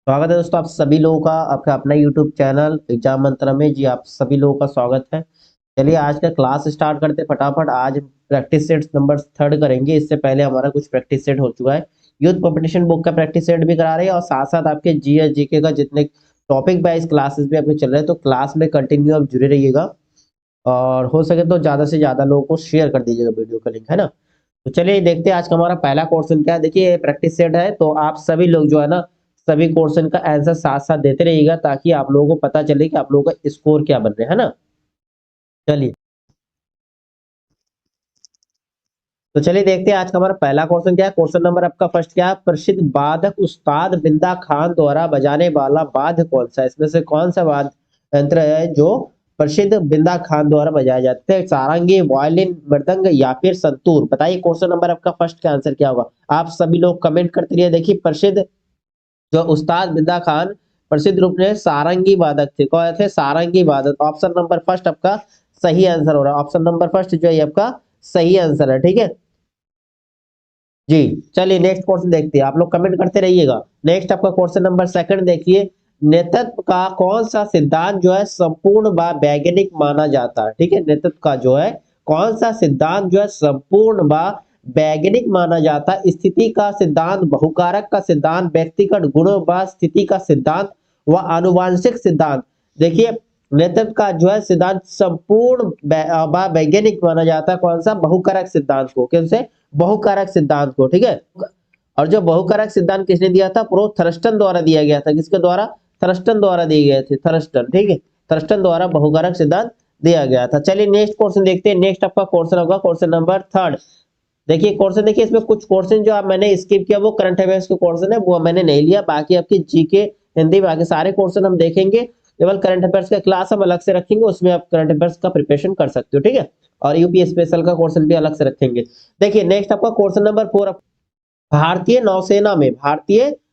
स्वागत है दोस्तों, आप सभी लोगों का आपका अपना यूट्यूब चैनल एग्जाम मंत्रा में। जी आप सभी लोगों का स्वागत है। चलिए आज का क्लास स्टार्ट करते हैं फटाफट। आज प्रैक्टिस सेट नंबर 3 करेंगे। इससे पहले हमारा कुछ प्रैक्टिस सेट हो चुका है। यूथ कॉम्पिटिशन बुक का प्रैक्टिस सेट भी करा रहे हैं और साथ साथ आपके जीएस जीके का जितने टॉपिक वाइज क्लासेस भी आपके चल रहे हैं, तो क्लास में कंटिन्यू आप जुड़े रहिएगा और हो सके तो ज्यादा से ज्यादा लोगों को शेयर कर दीजिएगा वीडियो का लिंक, है ना। तो चलिए देखते हैं आज का हमारा पहला क्वेश्चन क्या है। देखिए प्रैक्टिस सेट है तो आप सभी लोग जो है ना सभी क्वेश्चन का आंसर साथ साथ देते रहिएगा ताकि आप लोगों को पता चले कि आप लोगों का स्कोर क्या बन रहा है ना। चलिए तो चलिए देखते हैं आज का हमारा पहला क्वेश्चन क्या है। क्वेश्चन नंबर आपका फर्स्ट क्या है। प्रसिद्ध वादक उस्ताद बिंदा खान द्वारा बजाने वाला वाद्य कौन सा है? इसमें से कौन सा वाद्य यंत्र है जो प्रसिद्ध बिंदा खान द्वारा बजाया जाता है? सारंगी, वायलिन, मृदंग या फिर संतूर? बताइए क्वेश्चन नंबर आपका फर्स्ट का आंसर क्या होगा। आप सभी लोग कमेंट करते रहिए। देखिए प्रसिद्ध जो उस्ताद बिंदा खान प्रसिद्ध रूप में सारंगी वादक थे। कौन थे? सारंगी वादक। ऑप्शन नंबर फर्स्ट आपका सही आंसर हो रहा है। ऑप्शन नंबर फर्स्ट जो है आपका सही आंसर है, ठीक है जी। चलिए नेक्स्ट क्वेश्चन देखते हैं, आप लोग कमेंट करते रहिएगा। नेक्स्ट आपका क्वेश्चन नंबर सेकंड देखिए। नेतृत्व का कौन सा सिद्धांत जो है संपूर्ण व वैज्ञानिक माना जाता है? ठीक है, नेतृत्व का जो है कौन सा सिद्धांत जो है संपूर्ण व वैज्ञानिक माना जाता है? स्थिति का सिद्धांत, बहुकारक का सिद्धांत, व्यक्तिगत गुणों व स्थिति का सिद्धांत व आनुवांशिक सिद्धांत? देखिए नेतृत्व का जो है सिद्धांत संपूर्ण व वैज्ञानिक माना जाता है। कौन सा? बहुकारक सिद्धांत को। कैसे? बहुकारक सिद्धांत को, ठीक है। और जो बहुकारक सिद्धांत किसने दिया था? प्रो थर्स्टन द्वारा दिया गया था। किसके द्वारा? थर्स्टन द्वारा दिए गए थे। थर्स्टन, ठीक है, थर्स्टन द्वारा बहुकारक सिद्धांत दिया गया था। चलिए नेक्स्ट क्वेश्चन देखते हैं। नेक्स्ट आपका क्वेश्चन होगा क्वेश्चन नंबर थर्ड। देखिए क्वेश्चन देखिए, इसमें कुछ क्वेश्चन जो आप मैंने स्किप किया वो करंट अफेयर्स के क्वेश्चन है, वो मैंने नहीं लिया। बाकी आपकी जीके, हिंदी, बाकी सारे क्वेश्चन हम देखेंगे। केवल करंट अफेयर्स का क्लास हम अलग से रखेंगे, उसमें आप करंट अफेयर्स का प्रिपरेशन कर सकते हो, ठीक है। और यूपी स्पेशल का क्वेश्चन भी अलग से रखेंगे। देखिए नेक्स्ट आपका क्वेश्चन नंबर 4। भारतीय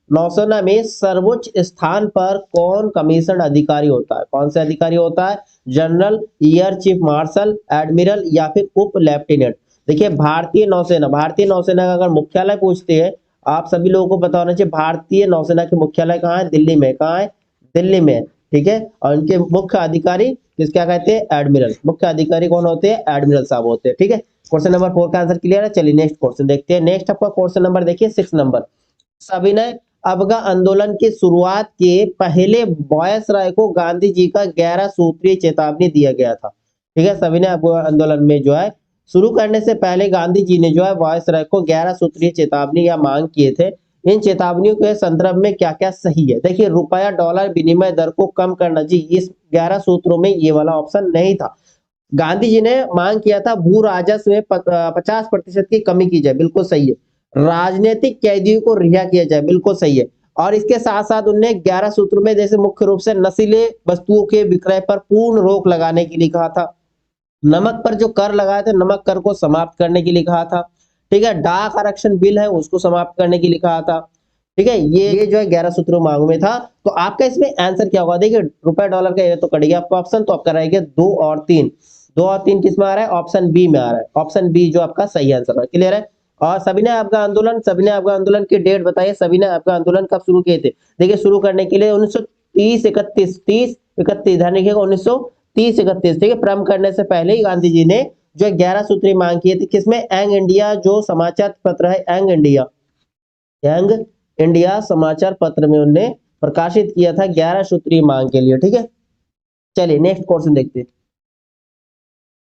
नौसेना में सर्वोच्च स्थान पर कौन कमीशन अधिकारी होता है? कौन से अधिकारी होता है? General, air chief marshal, admiral या फिर उप लेफ्टिनेंट? देखिए भारतीय नौसेना का अगर मुख्यालय पूछते हैं, आप सभी लोगों को पता होना चाहिए भारतीय नौसेना के मुख्यालय कहाँ है? दिल्ली में। कहाँ है? दिल्ली में, ठीक है। और इनके मुख्य अधिकारी किस क्या कहते हैं? एडमिरल। मुख्य अधिकारी कौन होते हैं? एडमिरल साहब होते हैं, ठीक है। क्वेश्चन नंबर 4 का आंसर क्लियर है। चलिए नेक्स्ट क्वेश्चन देखते हैं। नेक्स्ट आपका क्वेश्चन नंबर देखिए 6 नंबर। सविनय अवज्ञा आंदोलन की शुरुआत के पहले वायसराय को गांधी जी का 11 सूत्रीय चेतावनी दिया गया था। ठीक है, सविनय अवज्ञा आंदोलन में जो है शुरू करने से पहले गांधी जी ने जो है वायसराय को 11 सूत्रीय चेतावनी या मांग किए थे। इन चेतावनियों के संदर्भ में क्या क्या सही है? देखिए रुपया डॉलर विनिमय दर को कम करना जी, इस 11 सूत्रों में ये वाला ऑप्शन नहीं था। गांधी जी ने मांग किया था भू राजस्व में 50% की कमी की जाए, बिल्कुल सही है। राजनीतिक कैदियों को रिहा किया जाए, बिल्कुल सही है। और इसके साथ साथ उन्होंने 11 सूत्रों में जैसे मुख्य रूप से नशीले वस्तुओं के विक्रय पर पूर्ण रोक लगाने के लिए कहा था। नमक पर जो कर लगाए थे, नमक कर को समाप्त करने के लिए कहा था। ठीक है, डाक आरक्षण बिल है उसको समाप्त करने के लिए कहा था। ठीक है, ये जो है 11 सूत्रों मांग में था। तो आपका इसमें आंसर क्या होगा? देखिए रुपए डॉलर का ये तो कट गया आपका ऑप्शन, तो आपका रहेगा 2 और 3। 2 और 3 किस में आ रहा है? ऑप्शन बी में आ रहा है। ऑप्शन बी जो आपका सही आंसर है, क्लियर है। और सविनय अवज्ञा आंदोलन की डेट बताइए। सविनय अवज्ञा आंदोलन कब शुरू किए थे? देखिए शुरू करने के लिए 1930 31 30 31 ध्यान रखिएगा, 1930 31, ठीक है। प्रारंभ करने से पहले ही गांधी जी ने जो 11 सूत्री मांग किए थे। किसमें? यंग इंडिया जो समाचार पत्र है, यंग इंडिया समाचार पत्र में उन्होंने प्रकाशित किया था 11 सूत्री मांग के लिए, ठीक है। चलिए नेक्स्ट क्वेश्चन देखते हैं।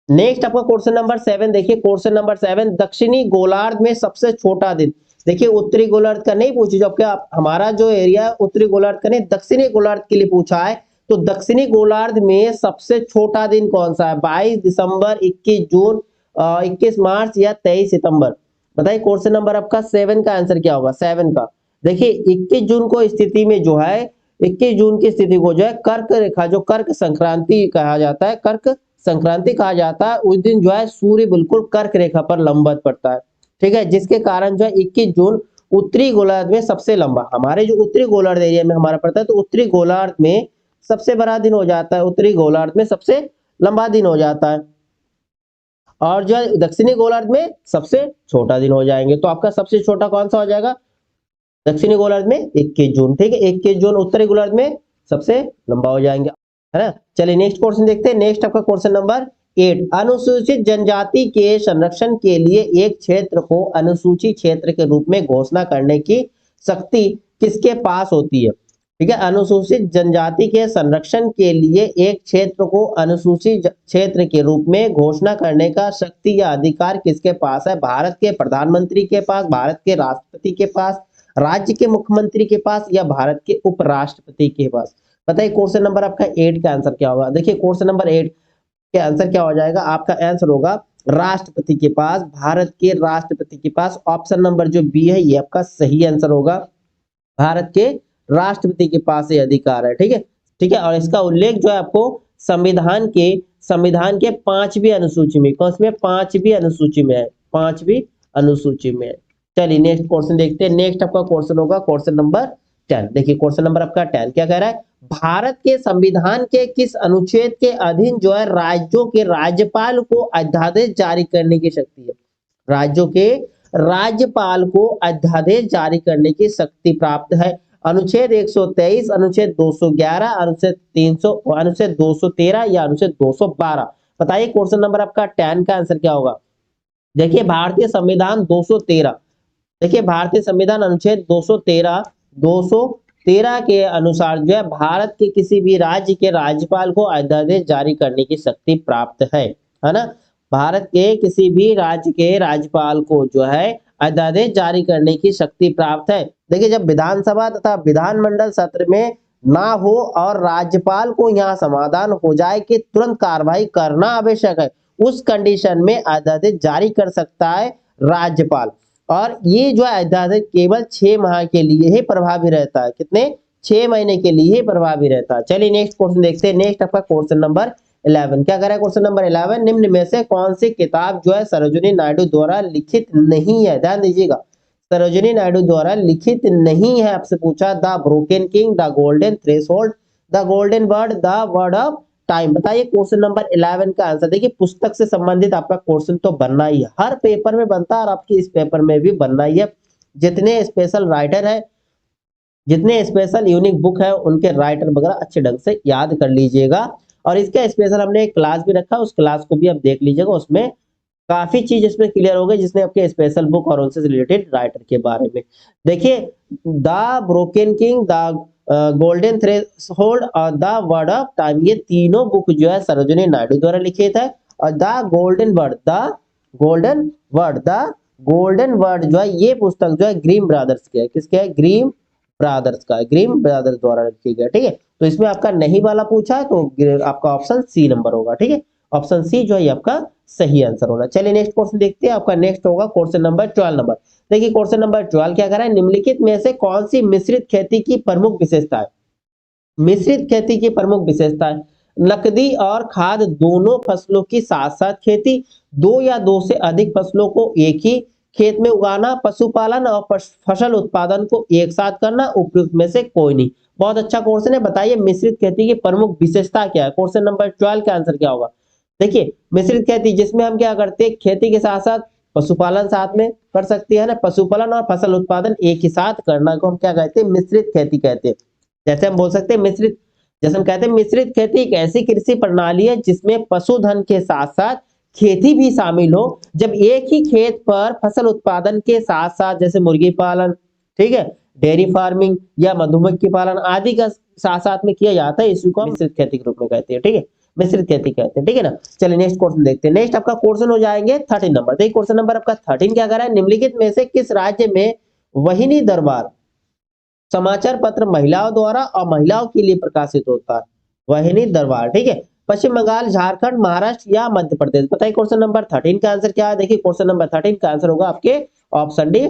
नेक्स्ट आपका क्वेश्चन नंबर 7 देखिए। क्वेश्चन नंबर 7, दक्षिणी गोलार्ध में सबसे छोटा दिन। देखिए उत्तरी गोलार्ध का नहीं पूछी, जबकि हमारा जो एरिया है उत्तरी गोलार्ध का नहीं, दक्षिणी गोलार्ध के लिए पूछा है। तो दक्षिणी गोलार्ध में सबसे छोटा दिन कौन सा है? 22 दिसंबर, 21 जून, 21 मार्च या 23 सितंबर? बताइए क्वेश्चन नंबर आपका 7 का आंसर क्या होगा? 7 का देखिए 21 जून को स्थिति में जो है 21 जून की स्थिति को जो है कर्क रेखा, जो कर्क संक्रांति कहा जाता है, कर्क संक्रांति कहा जाता है, उस दिन जो है सूर्य बिल्कुल कर्क रेखा पर लंबवत पड़ता है। ठीक है, जिसके कारण जो है 21 जून उत्तरी गोलार्ध में सबसे लंबा, हमारे जो उत्तरी गोलार्ध एरिया में हमारा पड़ता है, तो उत्तरी गोलार्ध में सबसे बड़ा दिन हो जाता है, उत्तरी गोलार्ध में सबसे लंबा दिन हो जाता है। और जो है दक्षिणी गोलार्ध में सबसे छोटा दिन हो जाएंगे। तो आपका सबसे छोटा कौन सा हो जाएगा? दक्षिणी गोलार्ध में 21 जून, ठीक है, 21 जून। उत्तरी गोलार्ध में सबसे लंबा हो जाएंगे, है ना। चलिए नेक्स्ट क्वेश्चन देखते हैं। नेक्स्ट आपका क्वेश्चन नंबर 8, अनुसूचित जनजाति के संरक्षण के लिए एक क्षेत्र को अनुसूचित क्षेत्र के रूप में घोषणा करने की शक्ति किसके पास होती है? ठीक है, अनुसूचित जनजाति के संरक्षण के लिए एक क्षेत्र को अनुसूचित क्षेत्र के रूप में घोषणा करने का शक्ति या अधिकार किसके पास है? भारत के प्रधानमंत्री के पास, भारत के राष्ट्रपति के पास, राज्य के मुख्यमंत्री के पास, या भारत के उपराष्ट्रपति के पास? बताइए क्वेश्चन नंबर आपका 8 का आंसर क्या होगा। देखिए क्वेश्चन नंबर 8 के आंसर क्या हो जाएगा? आपका आंसर होगा राष्ट्रपति के पास, भारत के राष्ट्रपति के पास। ऑप्शन नंबर जो बी है ये आपका सही आंसर होगा, भारत के राष्ट्रपति के पास ये अधिकार है, ठीक है, ठीक है। और इसका उल्लेख जो है आपको संविधान के 5वीं अनुसूची में, कौन सी में? 5वीं अनुसूची में है, 5वीं अनुसूची में है। चलिए नेक्स्ट क्वेश्चन देखते हैं। नेक्स्ट आपका क्वेश्चन होगा क्वेश्चन नंबर 10। देखिए क्वेश्चन नंबर आपका 10 क्या कह रहा है? भारत के संविधान के किस अनुच्छेद के अधीन जो है राज्यों के राज्यपाल को अध्यादेश जारी करने की शक्ति है? राज्यों के राज्यपाल को अध्यादेश जारी करने की शक्ति प्राप्त है। अनुच्छेद 123, अनुच्छेद 211, अनुच्छेद 300, अनुच्छेद 213 या अनुच्छेद 212? बताइए क्वेश्चन नंबर आपका 10 का आंसर क्या होगा? देखिए भारतीय संविधान 213, देखिए भारतीय संविधान अनुच्छेद 213 के अनुसार जो है भारत के किसी भी राज्य के राज्यपाल को अध्यादेश जारी करने की शक्ति प्राप्त है ना। भारत के किसी भी राज्य के राज्यपाल को जो है अध्यादेश जारी करने की शक्ति प्राप्त है। देखिए जब विधानसभा तथा विधानमंडल सत्र में ना हो और राज्यपाल को यहाँ समाधान हो जाए कि तुरंत कार्रवाई करना आवश्यक है, उस कंडीशन में अध्यादेश जारी कर सकता है राज्यपाल। और ये जो है अध्यादेश केवल 6 माह के लिए ही प्रभावी रहता है। कितने? 6 महीने के लिए ही प्रभावी रहता है। चलिए नेक्स्ट क्वेश्चन देखते हैं। नेक्स्ट आपका क्वेश्चन नंबर 11 क्या कर रहा है? क्वेश्चन नंबर 11, निम्न में से कौन सी किताब जो है सरोजिनी नायडू द्वारा लिखित नहीं है? ध्यान दीजिएगा, सरोजिनी नायडू द्वारा लिखित नहीं है। आपसे पूछा the broken king, the golden threshold, the golden word, the word of time. बताइए क्वेश्चन नंबर 11 का आंसर। देखिए पुस्तक से संबंधित आपका क्वेश्चन तो बनना ही है, हर पेपर में बनता है और आपकी इस पेपर में भी बनना ही है। जितने स्पेशल राइटर है, जितने स्पेशल यूनिक बुक है, उनके राइटर वगैरह अच्छे ढंग से याद कर लीजिएगा। और इसका स्पेशल हमने एक क्लास भी रखा, उस क्लास को भी आप देख लीजिएगा, उसमें काफी चीज इसमें क्लियर हो गई, जिसमें आपके स्पेशल बुक और उनसे रिलेटेड राइटर के बारे में। देखिए the broken king, the golden threshold और द वर्ड ऑफ टाइम, ये तीनों बुक जो है सरोजिनी नायडू द्वारा लिखित है। और the golden word, the golden word जो है ये पुस्तक जो है ग्रीम ब्रदर्स की है। किसके है? ग्रीम ब्रदर्स का, ग्रीम ब्रदर्स द्वारा लिखी गई, ठीक है। तो इसमें आपका नहीं वाला पूछा है तो आपका ऑप्शन सी नंबर होगा, ठीक है। ऑप्शन सी जो है आपका सही आंसर होना। चलिए नेक्स्ट क्वेश्चन देखते हैं। आपका नेक्स्ट होगा क्वेश्चन नंबर 12 नंबर। देखिए क्वेश्चन नंबर 12 क्या कर रहा है? निम्नलिखित में से कौन सी मिश्रित खेती की प्रमुख विशेषता है? मिश्रित खेती की प्रमुख विशेषता है नकदी और खाद दोनों फसलों की साथ साथ खेती, दो या दो से अधिक फसलों को एक ही खेत में उगाना, पशुपालन और फसल उत्पादन को एक साथ करना, उपयुक्त में से कोई नहीं। बहुत अच्छा क्वेश्चन है। बताइए मिश्रित खेती की प्रमुख विशेषता क्या है? क्वेश्चन नंबर 12 का आंसर क्या होगा? देखिए मिश्रित खेती जिसमें हम क्या करते हैं, खेती के साथ साथ पशुपालन साथ में कर सकते हैं ना, पशुपालन और फसल उत्पादन एक ही साथ करना को हम क्या कहते हैं? मिश्रित खेती कहते हैं। जैसे हम बोल सकते हैं मिश्रित, जैसे हम कहते हैं मिश्रित खेती एक ऐसी कृषि प्रणाली है जिसमें पशुधन के साथ साथ खेती भी शामिल हो। जब एक ही खेत पर फसल उत्पादन के साथ साथ जैसे मुर्गी पालन, ठीक है, डेयरी फार्मिंग या मधुमक्खी पालन आदि का साथ साथ में किया जाता है, इसी को हम मिश्रित खेती के रूप में कहते हैं, ठीक है, मिश्रित खेती कहते हैं, ठीक है ना। चलिए नेक्स्ट क्वेश्चन देखते हैं। नेक्स्ट आपका क्वेश्चन हो जाएंगे 13 नंबर। देखिए क्वेश्चन नंबर आपका 13 क्या कर रहा है? निम्नलिखित में से किस राज्य में वहिनी दरबार समाचार पत्र महिलाओं द्वारा और महिलाओं के लिए प्रकाशित होता है? वहिनी दरबार, ठीक है, पश्चिम बंगाल, झारखंड, महाराष्ट्र या मध्य प्रदेश? बताइए क्वेश्चन नंबर 13 का आंसर क्या है? देखिए क्वेश्चन नंबर 13 का आंसर होगा आपके ऑप्शन डी,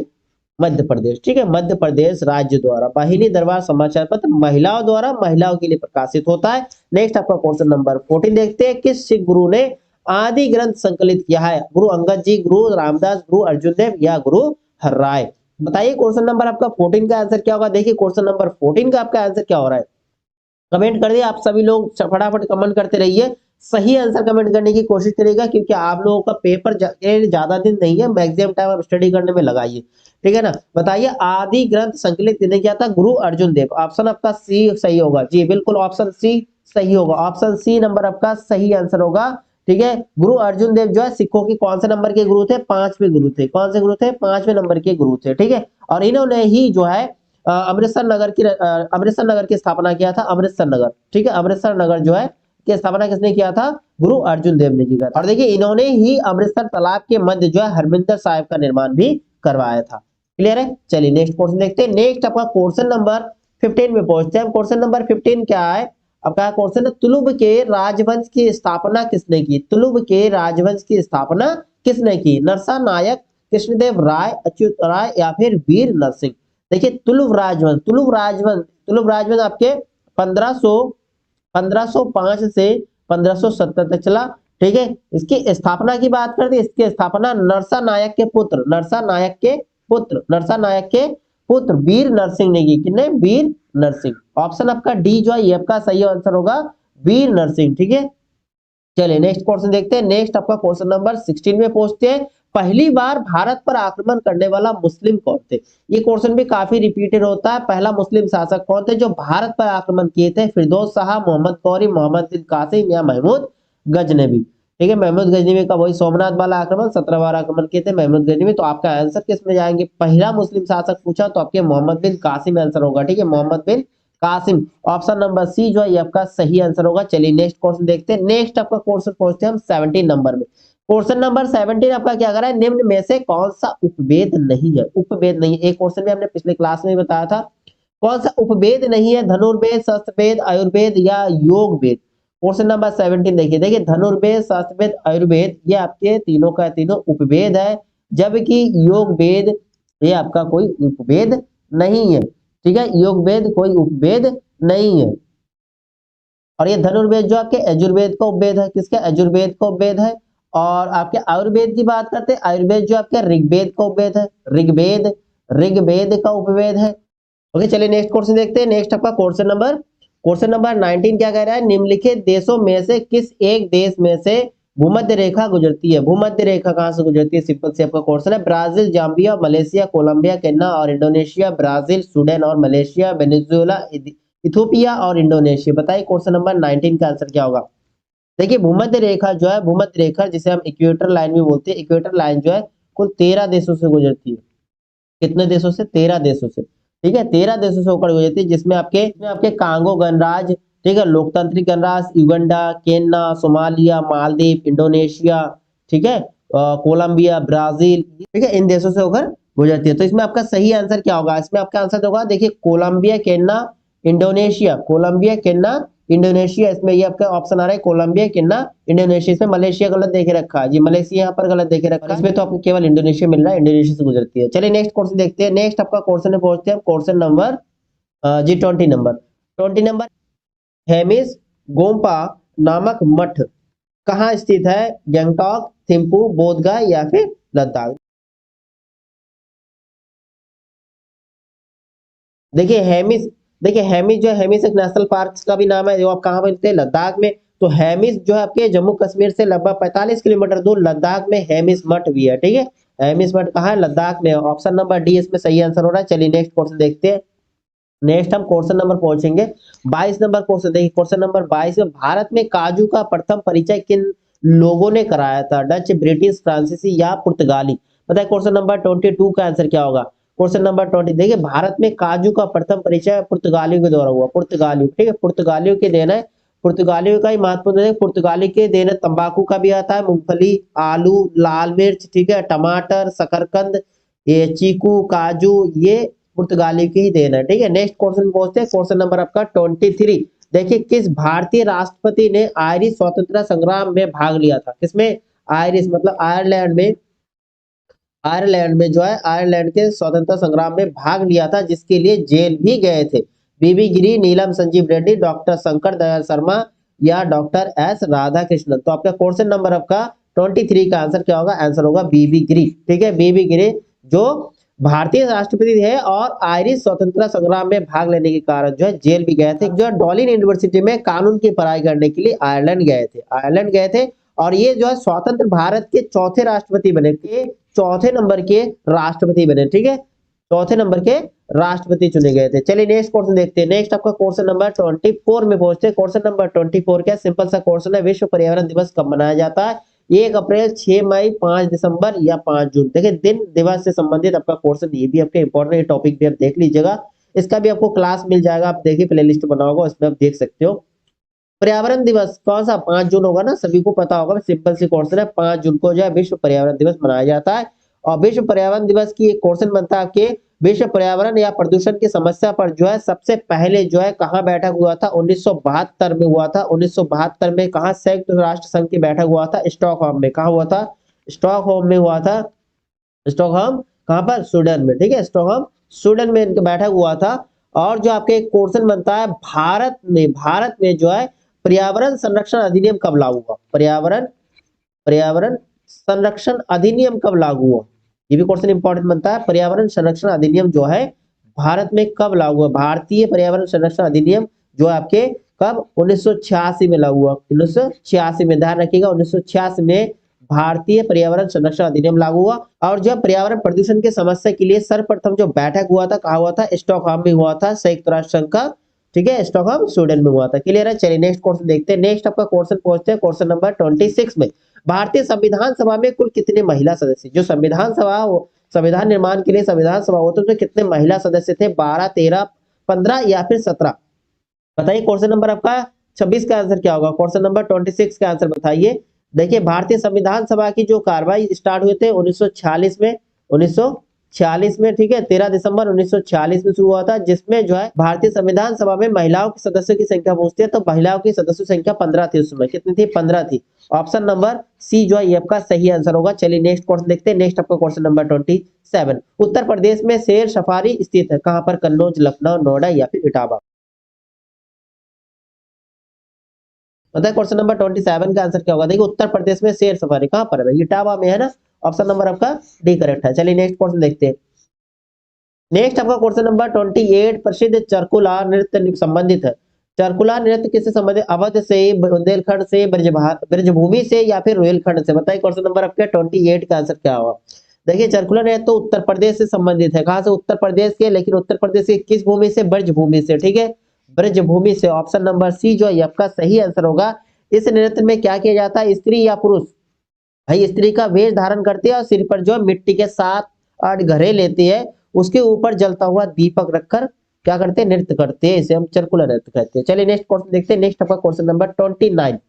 मध्य प्रदेश, ठीक है। मध्य प्रदेश राज्य द्वारा वाहिनी दरबार समाचार पत्र महिलाओं द्वारा महिलाओं के लिए प्रकाशित होता है। नेक्स्ट आपका क्वेश्चन नंबर 14 देखते हैं। किस सिख गुरु ने आदि ग्रंथ संकलित किया है? गुरु अंगद जी, गुरु रामदास, गुरु अर्जुन देव या गुरु हरराय? बताइए क्वेश्चन नंबर आपका 14 का आंसर क्या होगा? देखिए क्वेश्चन नंबर 14 का आपका आंसर क्या हो रहा है? कमेंट कर दिए आप सभी लोग, फटाफट कमेंट करते रहिए सही आंसर कमेंट करने की कोशिश करिएगा, क्योंकि आप लोगों का पेपर ज्यादा दिन नहीं है, मैक्सिमम टाइम आप स्टडी करने में लगाइए, ठीक है ना। बताइए आदि ग्रंथ संकलित किसने किया था? गुरु अर्जुन देव। ऑप्शन आपका सी सही होगा जी, बिल्कुल ऑप्शन सी सही होगा, ऑप्शन सी नंबर आपका सही आंसर होगा, ठीक है। गुरु अर्जुन देव जो है सिखों के कौन से नंबर के गुरु थे? पांचवें गुरु थे। कौन से गुरु थे? पांचवें नंबर के गुरु थे, ठीक है। और इन्होंने ही जो है अमृतसर नगर की स्थापना किया था, अमृतसर नगर, ठीक है। अमृतसर नगर जो है की स्थापना किसने किया था? गुरु अर्जुन देव ने किया था। और देखिए इन्होंने ही अमृतसर तालाब के मध्य जो है हरमिंदर साहिब का निर्माण भी करवाया था। क्लियर है? चलिए नेक्स्ट क्वेश्चन देखते हैं। नेक्स्ट आपका क्वेश्चन नंबर 15 में पहुंचते हैं। क्वेश्चन नंबर 15 क्या है आपका? क्वेश्चन है तुलुब के राजवंश की स्थापना किसने की? तुलुब के राजवंश की स्थापना किसने की? नरसा नायक, कृष्णदेव राय, अच्युत राय या फिर वीर नरसिंह। देखिए तुलुब राजवंश आपके 1505 से 1570 तक चला, ठीक है। इसकी स्थापना की बात करते हैं, इसकी स्थापना नरसा नायक के पुत्र वीर नरसिंह ने की। कितने? वीर नरसिंह। ऑप्शन आपका डी जो है ये आपका सही आंसर होगा, वीर नरसिंह, ठीक है। चलिए नेक्स्ट क्वेश्चन देखते हैं। नेक्स्ट आपका क्वेश्चन नंबर 16 में पहुंचते हैं। पहली बार भारत पर आक्रमण करने वाला मुस्लिम कौन थे? ये क्वेश्चन भी काफी रिपीटेड होता है। पहला मुस्लिम शासक कौन थे जो भारत पर आक्रमण किए थे? फिरदौस शाह, मोहम्मद गौरी, मोहम्मद बिन कासिम या महमूद गजनवी, ठीक है। महमूद गजनवी का वही सोमनाथ वाला आक्रमण, 17 बार आक्रमण किए थे महमूद गजनवी। तो आपका आंसर किस में जाएंगे? पहला मुस्लिम शासक पूछा तो आपके मोहम्मद बिन कासिम आंसर होगा, ठीक है। मोहम्मद बिन कासिम, ऑप्शन नंबर सी जो है ये आपका सही आंसर होगा। चलिए नेक्स्ट क्वेश्चन देखते हैं। नेक्स्ट आपका क्वेश्चन पहुंचते हैं हम 17 नंबर में। क्वेश्चन नंबर 17 आपका क्या कर रहा है? निम्न में से कौन सा उपवेद नहीं है? उपवेद नहीं है, एक क्वेश्चन भी हमने पिछले क्लास में बताया था। कौन सा उपवेद नहीं है? धनुर्वेद, शस्त्रवेद, आयुर्वेद या योग वेद। क्वेश्चन नंबर 17 देखिए धनुर्वेद, शस्त्रवेद, आयुर्वेद ये आपके तीनों का तीनों उपवेद है, जबकि योग वेद ये आपका कोई उपवेद नहीं है, ठीक है। योग वेद कोई उपवेद नहीं है। और ये धनुर्वेद जो आपके यजुर्वेद का उपवेद है, किसका? यजुर्वेद का उपवेद है। और आपके आयुर्वेद की बात करते हैं, आयुर्वेद जो आपके ऋग्वेद का उपवेद है, ऋग्वेद का उपवेद है। ओके चलिए नेक्स्ट क्वेश्चन देखते हैं। नेक्स्ट आपका क्वेश्चन नंबर 19 क्या कह रहा है? निम्नलिखित देशों में से किस एक देश में से भूमध्य रेखा गुजरती है? भूमध्य रेखा कहां से गुजरती है? सिंपल से आपका क्वेश्चन है। Brazil, Zambia, Malaysia, Colombia, Kenya और इंडोनेशिया। ब्राजील, स्वीडन और मलेशिया, वेनेजुएला, इथियोपिया और इंडोनेशिया। बताइए क्वेश्चन नंबर 19 का आंसर क्या होगा? देखिए भूमध्य रेखा जो है, भूमध्य रेखा जिसे हम इक्वेटर लाइन भी बोलते हैं, इक्वेटर लाइन जो है कुल 13 देशों से गुजरती है। कितने देशों से? 13 देशों से, ठीक है। 13 देशों से होकर गुजरती है, जिसमें आपके कांगो गणराज्य, ठीक है, लोकतांत्रिक गणराज्य Uganda, Kenya, Somalia, Maldives, Indonesia, ठीक है, कोलंबिया, ब्राजील, ठीक है, इन देशों से होकर गुजरती है। तो इसमें आपका सही आंसर क्या होगा? इसमें आपका आंसर होगा देखिए Colombia, Kenya, Indonesia, Colombia, Kenya, Indonesia. इसमें ये आपका ऑप्शन आ रहा है कोलंबिया, केन्या, इंडोनेशिया। इसमें मलेशिया गलत देखे रखा है जी, मलेशिया यहाँ पर गलत देखे रखा है, इसमें तो आपको केवल इंडोनेशिया मिल रहा है, इंडोनेशिया से गुजरती है। चलिए नेक्स्ट क्वेश्चन देखते हैं। नेक्स्ट आपका क्वेश्चन में पहुंचते हैं क्वेश्चन नंबर जी 20 नंबर। हेमिस गोम्पा नामक मठ कहाँ स्थित है? गंगटोक, थिम्पू, बोधगया या फिर लद्दाख। देखिए हेमिस जो है, हेमिस एक नेशनल पार्क का भी नाम है, जो आप कहाँ मिलते हैं? लद्दाख में। तो हेमिस जो है आपके जम्मू कश्मीर से लगभग 45 किलोमीटर दूर लद्दाख में हेमिस मठ भी है, ठीक है। हेमिस मठ कहाँ है? लद्दाख में। ऑप्शन नंबर डी इसमें सही आंसर हो रहा है। चलिए नेक्स्ट क्वेश्चन देखते हैं। नेक्स्ट हम क्वेश्चन नंबर पहुंचेंगे 22 नंबर क्वेश्चन। देखिए क्वेश्चन नंबर 22 में भारत में काजू का प्रथम परिचय किन लोगों ने कराया था? डच, ब्रिटिश, फ्रांसीसी या पुर्तगाली। बताइए क्वेश्चन नंबर 22 का आंसर क्या होगा? क्वेश्चन नंबर 20 देखिए भारत में काजू का प्रथम परिचय पुर्तगालियों के द्वारा हुआ, पुर्तगालियों, ठीक है, पुर्तगालियों के देन है, पुर्तगालियों का ही महत्वपूर्ण है। पुर्तगाली के देन तंबाकू का भी आता है, मूंगफली, आलू, लाल मिर्च, ठीक है, टमाटर, शकरकंद, ये चीकू, काजू, ये पुर्तगाली की ही देन है, ठीक है। नेक्स्ट क्वेश्चन पहुंचते हैं। क्वेश्चन नंबर आपका 23। देखिए किस भारतीय राष्ट्रपति ने आयरिश स्वतंत्रता संग्राम में भाग लिया था? किसमें? आयरिश मतलब आयरलैंड में जो है आयरलैंड के स्वतंत्रता संग्राम में भाग लिया था, जिसके लिए जेल भी गए थे। बीबी गिरी, नीलम संजीव रेड्डी, डॉक्टर शंकर दयाल शर्मा या डॉक्टर एस राधाकृष्णन। तो आपका क्वेश्चन नंबर आपका 23 का आंसर क्या होगा? आंसर होगा बीबी गिरी, ठीक है, बीबी गिरी जो भारतीय राष्ट्रपति थे और आयरिश स्वतंत्रता संग्राम में भाग लेने के कारण जो है जेल भी गए थे। जो है डॉलिन यूनिवर्सिटी में कानून की पढ़ाई करने के लिए आयरलैंड गए थे और ये जो है स्वतंत्र भारत के चौथे राष्ट्रपति बने थे, चौथे नंबर के राष्ट्रपति बने। ठीक है, चौथे नंबर के राष्ट्रपति चुने गए थे। चलिए नेक्स्ट क्वेश्चन देखते हैं। नेक्स्ट आपका क्वेश्चन नंबर 24 में पहुंचते हैं। क्वेश्चन नंबर 24 क्या सिंपल सा क्वेश्चन है, विश्व पर्यावरण दिवस कब मनाया जाता है? 1 अप्रैल, 6 मई, 5 दिसंबर या 5 जून। देखिए दिन दिवस से संबंधित आपका क्वेश्चन, ये भी आपके इंपॉर्टेंट टॉपिक भी आप देख लीजिएगा। इसका भी आपको क्लास मिल जाएगा, आप देखिए प्लेलिस्ट बना होगा, उसमें आप देख सकते हो। पर्यावरण दिवस कौन सा? 5 जून होगा ना, सभी को पता होगा, सिंपल सी क्वेश्चन है। 5 जून को जो है विश्व पर्यावरण दिवस मनाया जाता है। और विश्व पर्यावरण दिवस की एक क्वेश्चन बनता है आपके, विश्व पर्यावरण या प्रदूषण की समस्या पर जो है सबसे पहले जो है कहाँ बैठक हुआ था? 1972 में हुआ था। 1972 में कहाँ? संयुक्त राष्ट्र संघ की बैठक हुआ था, स्टॉकहोम में। कहाँ हुआ था? स्टॉकहोम में हुआ था। स्टॉकहोम कहाँ पर? स्वीडन में। ठीक है, स्टॉकहोम स्वीडन में इनका बैठक हुआ था। और जो आपके क्वेश्चन बनता है, भारत में जो है पर्यावरण संरक्षण अधिनियम कब लागू हुआ? पर्यावरण संरक्षण अधिनियम कब लागू हुआ? ये भी क्वेश्चन इंपॉर्टेंट बनता है। पर्यावरण संरक्षण अधिनियम जो है भारत में कब लागू हुआ? भारतीय पर्यावरण संरक्षण अधिनियम जो है आपके कब? 1986 में लागू हुआ। 1986 में, ध्यान रखिएगा, 1986 में भारतीय पर्यावरण संरक्षण अधिनियम लागू हुआ। और जब पर्यावरण प्रदूषण की समस्या के लिए सर्वप्रथम जो बैठक हुआ था, कहाँ हुआ था? स्टॉकहोम में हुआ था, संयुक्त राष्ट्र संघ का। ठीक है, स्टॉकहोम स्वीडन में हुआ था। क्लियर है? चलिए नेक्स्ट क्वेश्चन देखते हैं। नेक्स्ट आपका क्वेश्चन पहुंचते हैं क्वेश्चन नंबर 26 में। भारतीय संविधान सभा में कुल कितने महिला सदस्य? जो संविधान सभा, संविधान निर्माण के लिए संविधान सभा होती है, उसमें कितने महिला सदस्य थे? 12, 13, 15 या फिर 17? बताइए क्वेश्चन नंबर आपका 26 का आंसर क्या होगा? क्वेश्चन नंबर 26 का आंसर बताइए। देखिए भारतीय संविधान सभा की जो कार्रवाई स्टार्ट हुए थे 1946 में, 1946 में। ठीक है, 13 दिसंबर 1946 में शुरू हुआ था, जिसमें जो है भारतीय संविधान सभा में महिलाओं के सदस्यों की संख्या पूछती है, तो महिलाओं की सदस्यों की संख्या 15 थी उस समय। कितनी थी? 15 थी। ऑप्शन नंबर सी जो है ये आपका सही आंसर होगा। चलिए नेक्स्ट क्वेश्चन देखते हैं। नेक्स्ट आपका क्वेश्चन नंबर 27, उत्तर प्रदेश में शेर सफारी स्थित है, कहां पर? कन्नौज, लखनऊ, नोएडा या फिर इटावा? बताइए क्वेश्चन नंबर 27 का आंसर क्या होगा? देखिए उत्तर प्रदेश में शेर सफारी कहां पर है? इटावा में है ना। ऑप्शन नंबर आपका डी करेक्ट है। चलिए नेक्स्ट क्वेश्चन देखते हैं। नेक्स्ट आपका क्वेश्चन नंबर 28, प्रसिद्ध चरकुला नृत्य संबंधित है। चरकुला नृत्य किससे संबंधित? अवध से, बुंदेलखंड से, ब्रजभूमि से या फिर रोहिलखंड से? बताइए क्वेश्चन नंबर आपके 28 का आंसर क्या होगा? देखिए चरकुला नृत्य तो उत्तर प्रदेश से संबंधित है। कहां से? उत्तर प्रदेश के, लेकिन उत्तर प्रदेश के किस भूमि से? ब्रजभूमि से। ठीक है, ब्रजभूमि से। ऑप्शन नंबर सी जो है आपका सही आंसर होगा। इस नृत्य में क्या किया जाता है? स्त्री या पुरुष भाई स्त्री का वेश धारण करती है और सिर पर जो है मिट्टी के 7-8 घड़े लेती है, उसके ऊपर जलता हुआ दीपक रखकर क्या करते हैं? नृत्य करते हैं। इसे हम चरकुला नृत्य कहते हैं। चलिए नेक्स्ट क्वेश्चन देखते हैं। नेक्स्ट आपका क्वेश्चन नंबर 29,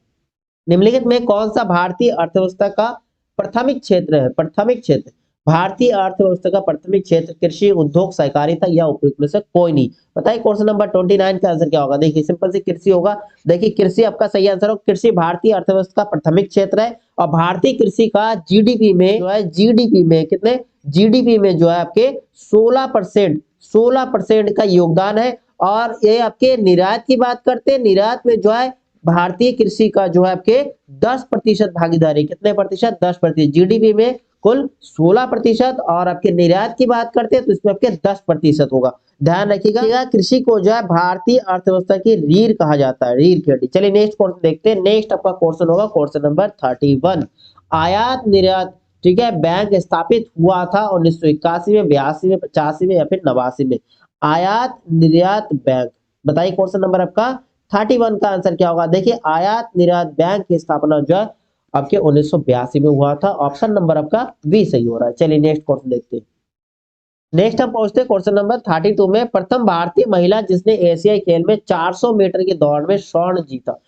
निम्नलिखित में कौन सा भारतीय अर्थव्यवस्था का प्राथमिक क्षेत्र है? प्राथमिक क्षेत्र, भारतीय अर्थव्यवस्था का प्राथमिक क्षेत्र कृषि, उद्योग, सहकारिता या उपयुक्त में से कोई नहीं? बताइए क्वेश्चन नंबर 29 का आंसर क्या होगा? देखिए सिंपल से कृषि होगा। देखिए कृषि आपका सही आंसर होगा। कृषि भारतीय अर्थव्यवस्था का प्राथमिक क्षेत्र है और भारतीय कृषि का जीडीपी में जो है, जीडीपी में कितने? जीडीपी में जो है आपके 16% का योगदान है। और ये आपके निर्यात की बात करते हैं, निर्यात में जो है भारतीय कृषि का जो है आपके 10% भागीदारी। कितने प्रतिशत? 10%। जीडीपी में कुल 16% और आपके निर्यात की बात करते हैं तो इसमें आपके 10% होगा। ध्यान रखिएगा, कृषि को जो है भारतीय अर्थव्यवस्था की रीढ़ कहा जाता है, रीढ़ की हड्डी। चलिए नेक्स्ट क्वेश्चन देखते हैं। नेक्स्ट आपका क्वेश्चन होगा क्वेश्चन नंबर 31, आयात निर्यात, ठीक है, बैंक स्थापित हुआ था 1981 में, 82 में, 85 में या फिर 89 में? आयात निर्यात बैंक, बताइए क्वेश्चन नंबर आपका 31 का आंसर क्या होगा? देखिए आयात निर्यात बैंक की स्थापना जो है आपके 1982 में हुआ था। ऑप्शन नंबर आपका बी सही हो रहा है। चलिए नेक्स्ट क्वेश्चन देखते हैं। नेक्स्ट हम पहुंचते हैं क्वेश्चन नंबर 32 में, प्रथम भारतीय महिला जिसने एशियाई खेल में 400 मीटर की दौड़ में स्वर्ण जीता।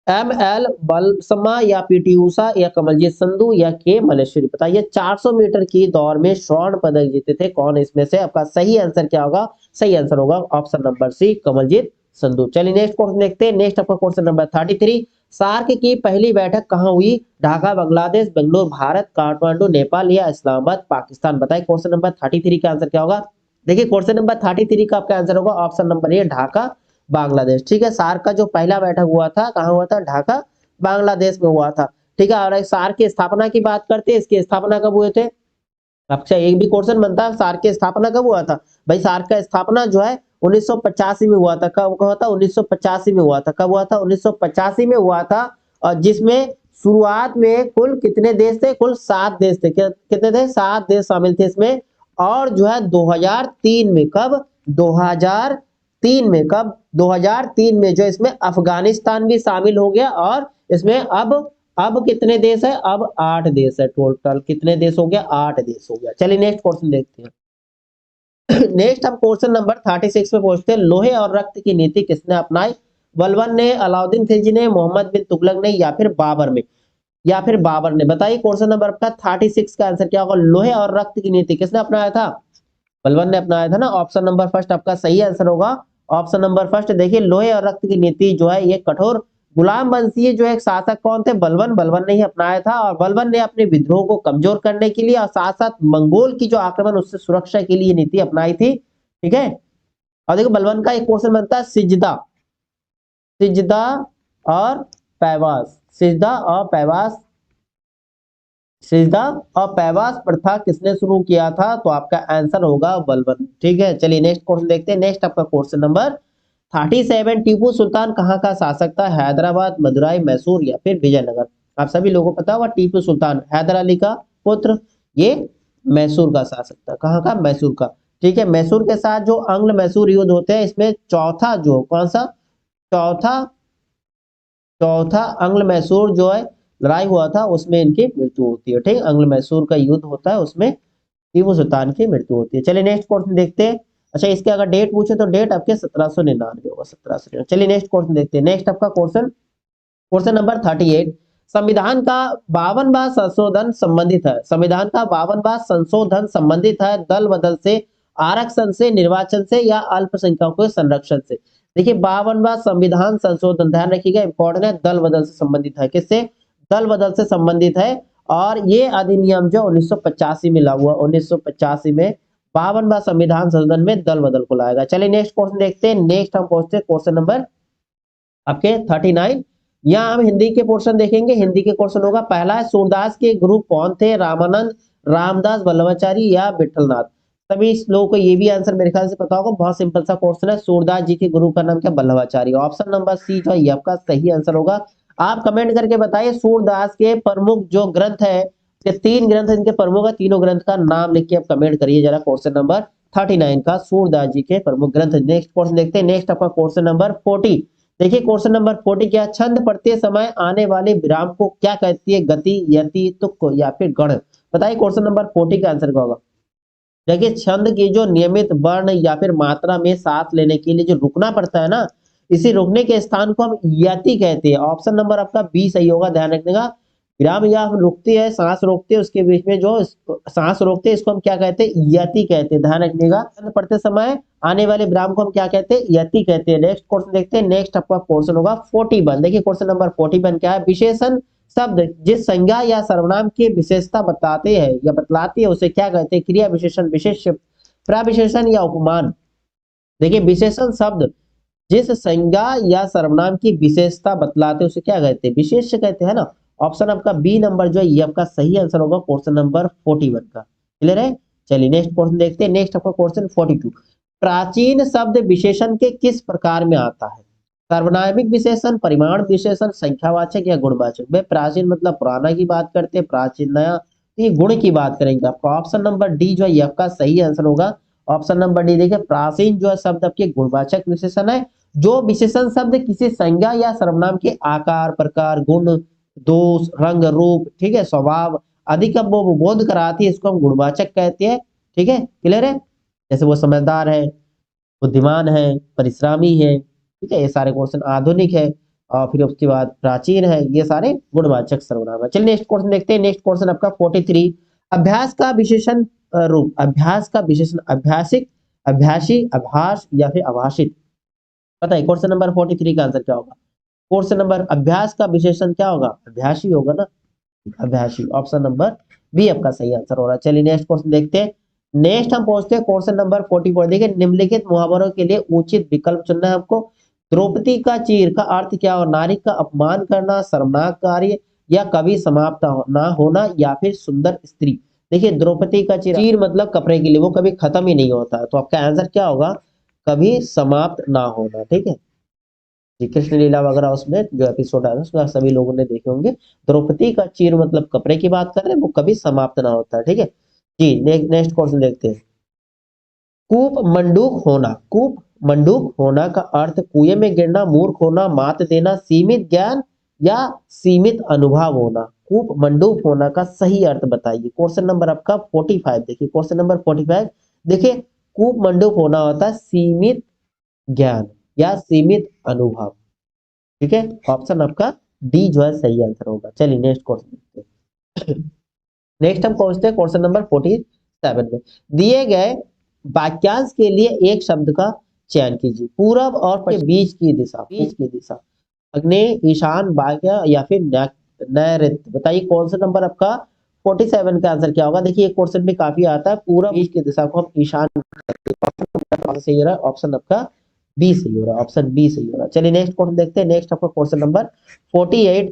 एम.एल. बलसमा या पीटी उषा या कमलजीत संधू या के मलेश्वरी? बताइए 400 मीटर की दौड़ में स्वर्ण पदक जीते थे कौन इसमें से? आपका सही आंसर क्या होगा? सही आंसर होगा option number C, Kamaljit Sandhu. चलिए नेक्स्ट क्वेश्चन देखते हैं। नेक्स्ट आपका क्वेश्चन नंबर 33, सार्क की पहली बैठक कहाँ हुई? ढाका बांग्लादेश, बेंगलुरु भारत, काठमांडू नेपाल या इस्लामाबाद पाकिस्तान? बताइए क्वेश्चन नंबर 33 का आंसर क्या होगा? देखिए क्वेश्चन नंबर 33 का आपका आंसर होगा option number A, Dhaka Bangladesh. ठीक है, सार्क का जो पहला बैठक हुआ था कहाँ हुआ था? ढाका बांग्लादेश में हुआ था। ठीक है, और सार्क की स्थापना की बात करते हैं, इसकी स्थापना कब हुए थे? आपसे एक भी क्वेश्चन बनता है सार्क की स्थापना कब हुआ था? भाई सार्क का स्थापना जो है 1985 में हुआ था। कब हुआ था? 1985 में हुआ था। कब हुआ था? 1985 में हुआ था। और जिसमें शुरुआत में कुल कितने देश थे? कुल 7 देश थे। कितने थे? 7 देश शामिल थे इसमें। और जो है 2003 में, कब? 2003 में, कब? 2003 में जो इसमें अफगानिस्तान भी शामिल हो गया। और इसमें अब कितने देश है? अब 8 देश है टोटल। कितने देश हो गया? 8 देश हो गया। चलिए नेक्स्ट क्वेश्चन देखते हैं। नेक्स्ट हम क्वेश्चन नंबर 36 पे पहुंचते हैं। लोहे और रक्त की नीति किसने अपनाई? बलबन ने, अलाउद्दीन खिलजी ने, मोहम्मद बिन तुगलक ने, या फिर बाबर में? या फिर बाबर ने? बताइए क्वेश्चन नंबर आपका 36 का आंसर क्या होगा? लोहे और रक्त की नीति किसने अपनाया था? बलबन ने अपनाया था ना। ऑप्शन नंबर फर्स्ट आपका सही आंसर होगा। Option number first. देखिए लोहे और रक्त की नीति जो है ये कठोर गुलाम वंशीय जो एक शासक कौन थे? बलबन। बलबन ने ही अपनाया था। और बलबन ने अपने विद्रोह को कमजोर करने के लिए और साथ साथ मंगोल की जो आक्रमण उससे सुरक्षा के लिए नीति अपनाई थी। ठीक है। और देखो बलबन का एक क्वेश्चन बनता है, सिजदा, सिजदा और पैवास, सिजदा और पैवास, सिजदा और पैवास प्रथा किसने शुरू किया था? तो आपका आंसर होगा बलबन। ठीक है। चलिए नेक्स्ट क्वेश्चन देखते हैं। नेक्स्ट आपका क्वेश्चन नंबर 37। टीपू सुल्तान कहाँ का शासक था? हैदराबाद, मदुरई, मैसूर, या फिर विजयनगर? आप सभी लोगों को पता होगा टीपू सुल्तान हैदर अली का पुत्र, ये मैसूर का शासक था। कहाँ का? मैसूर का। ठीक है। मैसूर के साथ जो अंग्ल मैसूर युद्ध होते हैं इसमें चौथा जो कौन सा, चौथा चौथा अंग्ल मैसूर जो है लड़ाई हुआ था उसमें इनकी मृत्यु होती है। ठीक। अंग्ल मैसूर का युद्ध होता है उसमें टीपू सुल्तान की मृत्यु होती है। चलिए नेक्स्ट क्वेश्चन देखते हैं। अच्छा इसके अगर डेट पूछे तो डेट आपके 1799 होगा, 1799। चलिए नेक्स्ट क्वेश्चन देखते हैं। नेक्स्ट आपका क्वेश्चन, क्वेश्चन नंबर 38। संविधान का 52वां संशोधन संबंधित है, संविधान का 52वां संशोधन संबंधित है दल बदल से, आरक्षण से, निर्वाचन से, या अल्पसंख्यकों के संरक्षण से? देखिए 52वां संविधान संशोधन, ध्यान रखिएगा इंपॉर्टेंट है, दल बदल से संबंधित है। किससे? दल बदल से संबंधित है। और ये अधिनियम जो 1985 में लागू हुआ, 1985 में 52वां संविधान संशोधन में दल बदल को लाएगा। चलिए नेक्स्ट क्वेश्चन देखते हैं। नेक्स्ट हम पहुंचते हैं क्वेश्चन नंबर आपके 39। यहाँ हम हिंदी के पोर्शन देखेंगे। हिंदी के क्वेश्चन होगा, पहला है सूरदास के गुरु कौन थे? रामानंद, रामदास, वल्लभाचारी, या विठलनाथ? सभी लोगों को ये भी आंसर मेरे ख्याल से पता होगा। बहुत सिंपल सा क्वेश्चन है। सूरदास जी के गुरु का नाम क्या? वल्लभाचारी। ऑप्शन नंबर सी जो है ये आपका सही आंसर होगा। आप कमेंट करके बताइए सूरदास के प्रमुख जो ग्रंथ है, ये 3 ग्रंथ इनके प्रमुख है, तीनों ग्रंथ का नाम लिख के आप कमेंट करिए जरा। क्वेश्चन नंबर 39 का सूरदास जी के प्रमुख ग्रंथ। नेक्स्ट क्वेश्चन देखते हैं। नेक्स्ट आपका क्वेश्चन नंबर 40। देखिए क्वेश्चन नंबर 40 क्या? छंद पढ़ते समय आने वाले विराम को क्या कहती है? गति, यति, तुक, या फिर गण? बताइए क्वेश्चन नंबर 40 का आंसर क्या होगा? देखिए छंद की जो नियमित वर्ण या फिर मात्रा में सांस लेने के लिए जो रुकना पड़ता है ना, इसी रुकने के स्थान को हम यति कहते हैं। ऑप्शन नंबर आपका बी सही होगा। ध्यान रखने का, विराम या हम रुकते हैं, सांस रोकते हैं, उसके बीच में जो सांस रोकते हैं इसको हम क्या कहते हैं? यति कहते हैं। ध्यान रखिएगा, छंद पढ़ते समय आने वाले विराम को हम क्या कहते हैं? यति कहते हैं। नेक्स्ट क्वेश्चन देखते हैं। नेक्स्ट आपका क्वेश्चन होगा 41। देखिए क्वेश्चन नंबर 41 क्या है? विशेषण शब्द जिस संज्ञा या सर्वनाम की विशेषता बताते हैं या बतलाती है उसे क्या कहते हैं? क्रिया विशेषण, विशेष्य, प्रविशेषण, या उपमान? देखिए विशेषण शब्द जिस संज्ञा या सर्वनाम की विशेषता बतलाते हैं उसे क्या कहते हैं? विशेष्य कहते हैं ना। ऑप्शन आपका बी नंबर जो है ये आपका सही आंसर होगा क्वेश्चन नंबर 41 का। क्लियर है। चलिए नेक्स्ट क्वेश्चन देखते हैं। नेक्स्ट आपका क्वेश्चन 42। प्राचीन शब्द विशेषण के किस प्रकार में आता है? सर्वनामिक विशेषण, परिमाण विशेषण, संख्यावाचक, या गुणवाचक? भाई प्राचीन मतलब पुराना की बात करते हैं, प्राचीन नया, तो ये गुण की बात करेंगे। आपका ऑप्शन नंबर डी जो है ये आपका सही आंसर होगा। Option number D. देखिए प्राचीन जो है शब्द आपके गुणवाचक विशेषण है। जो विशेषण शब्द किसी संज्ञा या सर्वनाम के आकार, प्रकार, गुण, दोष, रंग, रूप, ठीक है, स्वभाव आदि का वो बोध कराती है, इसको हम गुणवाचक कहते हैं। ठीक है। क्लियर है। जैसे वो समझदार है, बुद्धिमान है, परिश्रमी है। ठीक है। ये सारे क्वेश्चन आधुनिक है, और फिर उसके बाद प्राचीन है, ये सारे गुणवाचक सर्वनाम है। चलिए नेक्स्ट क्वेश्चन देखते हैं। नेक्स्ट क्वेश्चन आपका 43। अभ्यास का विशेषण रूप, अभ्यास का विशेषण, अभ्यासिक, अभ्यासी, अभास, या फिर अभाषित? पता है क्वेश्चन नंबर 43 का आंसर क्या होगा? क्वेश्चन नंबर अभ्यास का विशेषण क्या होगा? अभ्यासी होगा ना, अभ्यासी। ऑप्शन नंबर बी आपका सही आंसर हो रहा है। चलिए नेक्स्ट क्वेश्चन देखते हैं। नेक्स्ट हम पहुंचते हैं क्वेश्चन नंबर 44। देखिए निम्नलिखित मुहावरों के लिए उचित विकल्प चुनना है आपको। द्रौपदी का चीर का अर्थ क्या? और नारी का अपमान करना, शर्मनाक कार्य, या कभी समाप्त ना होना, या फिर सुंदर स्त्री? देखिए द्रौपदी का चिर, चिर मतलब कपड़े के लिए, वो कभी खत्म ही नहीं होता है, तो आपका आंसर क्या होगा, कभी समाप्त ना होना। ठीक है जी, कृष्ण लीला वगैरह उसमें जो एपिसोड आया था उसमें सभी लोगों ने देखे होंगे। द्रौपदी का चीर मतलब कपड़े की बात कर रहे हैं, वो कभी समाप्त ना होता है। ठीक है जी, नेक्स्ट क्वेश्चन देखते हैं। कूप मंडूक होना, कूप मंडूक होना का अर्थ कुएं में गिरना, मूर्ख होना, मात देना, सीमित ज्ञान या सीमित अनुभव होना। कूप मंडूक होना का सही अर्थ बताइए। क्वेश्चन नंबर आपका 45 देखिए, क्वेश्चन नंबर 45 देखिए, कूप मंडूक होना होता है सीमित ज्ञान या सीमित अनुभव। ठीक है, ऑप्शन आपका डी जो है सही आंसर होगा। चलिए नेक्स्ट क्वेश्चन देखते हैं। नेक्स्ट हम पहुंचते हैं क्वेश्चन नंबर 47 में। दिए गए वाक्यांश के लिए एक शब्द का चयन कीजिए। पूरब और पश्चिम, बीच की दिशा, बीच की दिशा, आग्नेय, ईशान, वायव्य या फिर नैऋत्य। बताइए कौन सा नंबर आपका 47 का आंसर क्या होगा। देखिए एक क्वेश्चन में काफी आता है, पूरब बीच की दिशा को हम ईशान कहते हैं। सही हो रहा है ऑप्शन आपका बी सही हो रहा है, ऑप्शन बी सही हो रहा है। चलिए नेक्स्ट क्वेश्चन देखते हैं। नेक्स्ट आपका क्वेश्चन नंबर 48।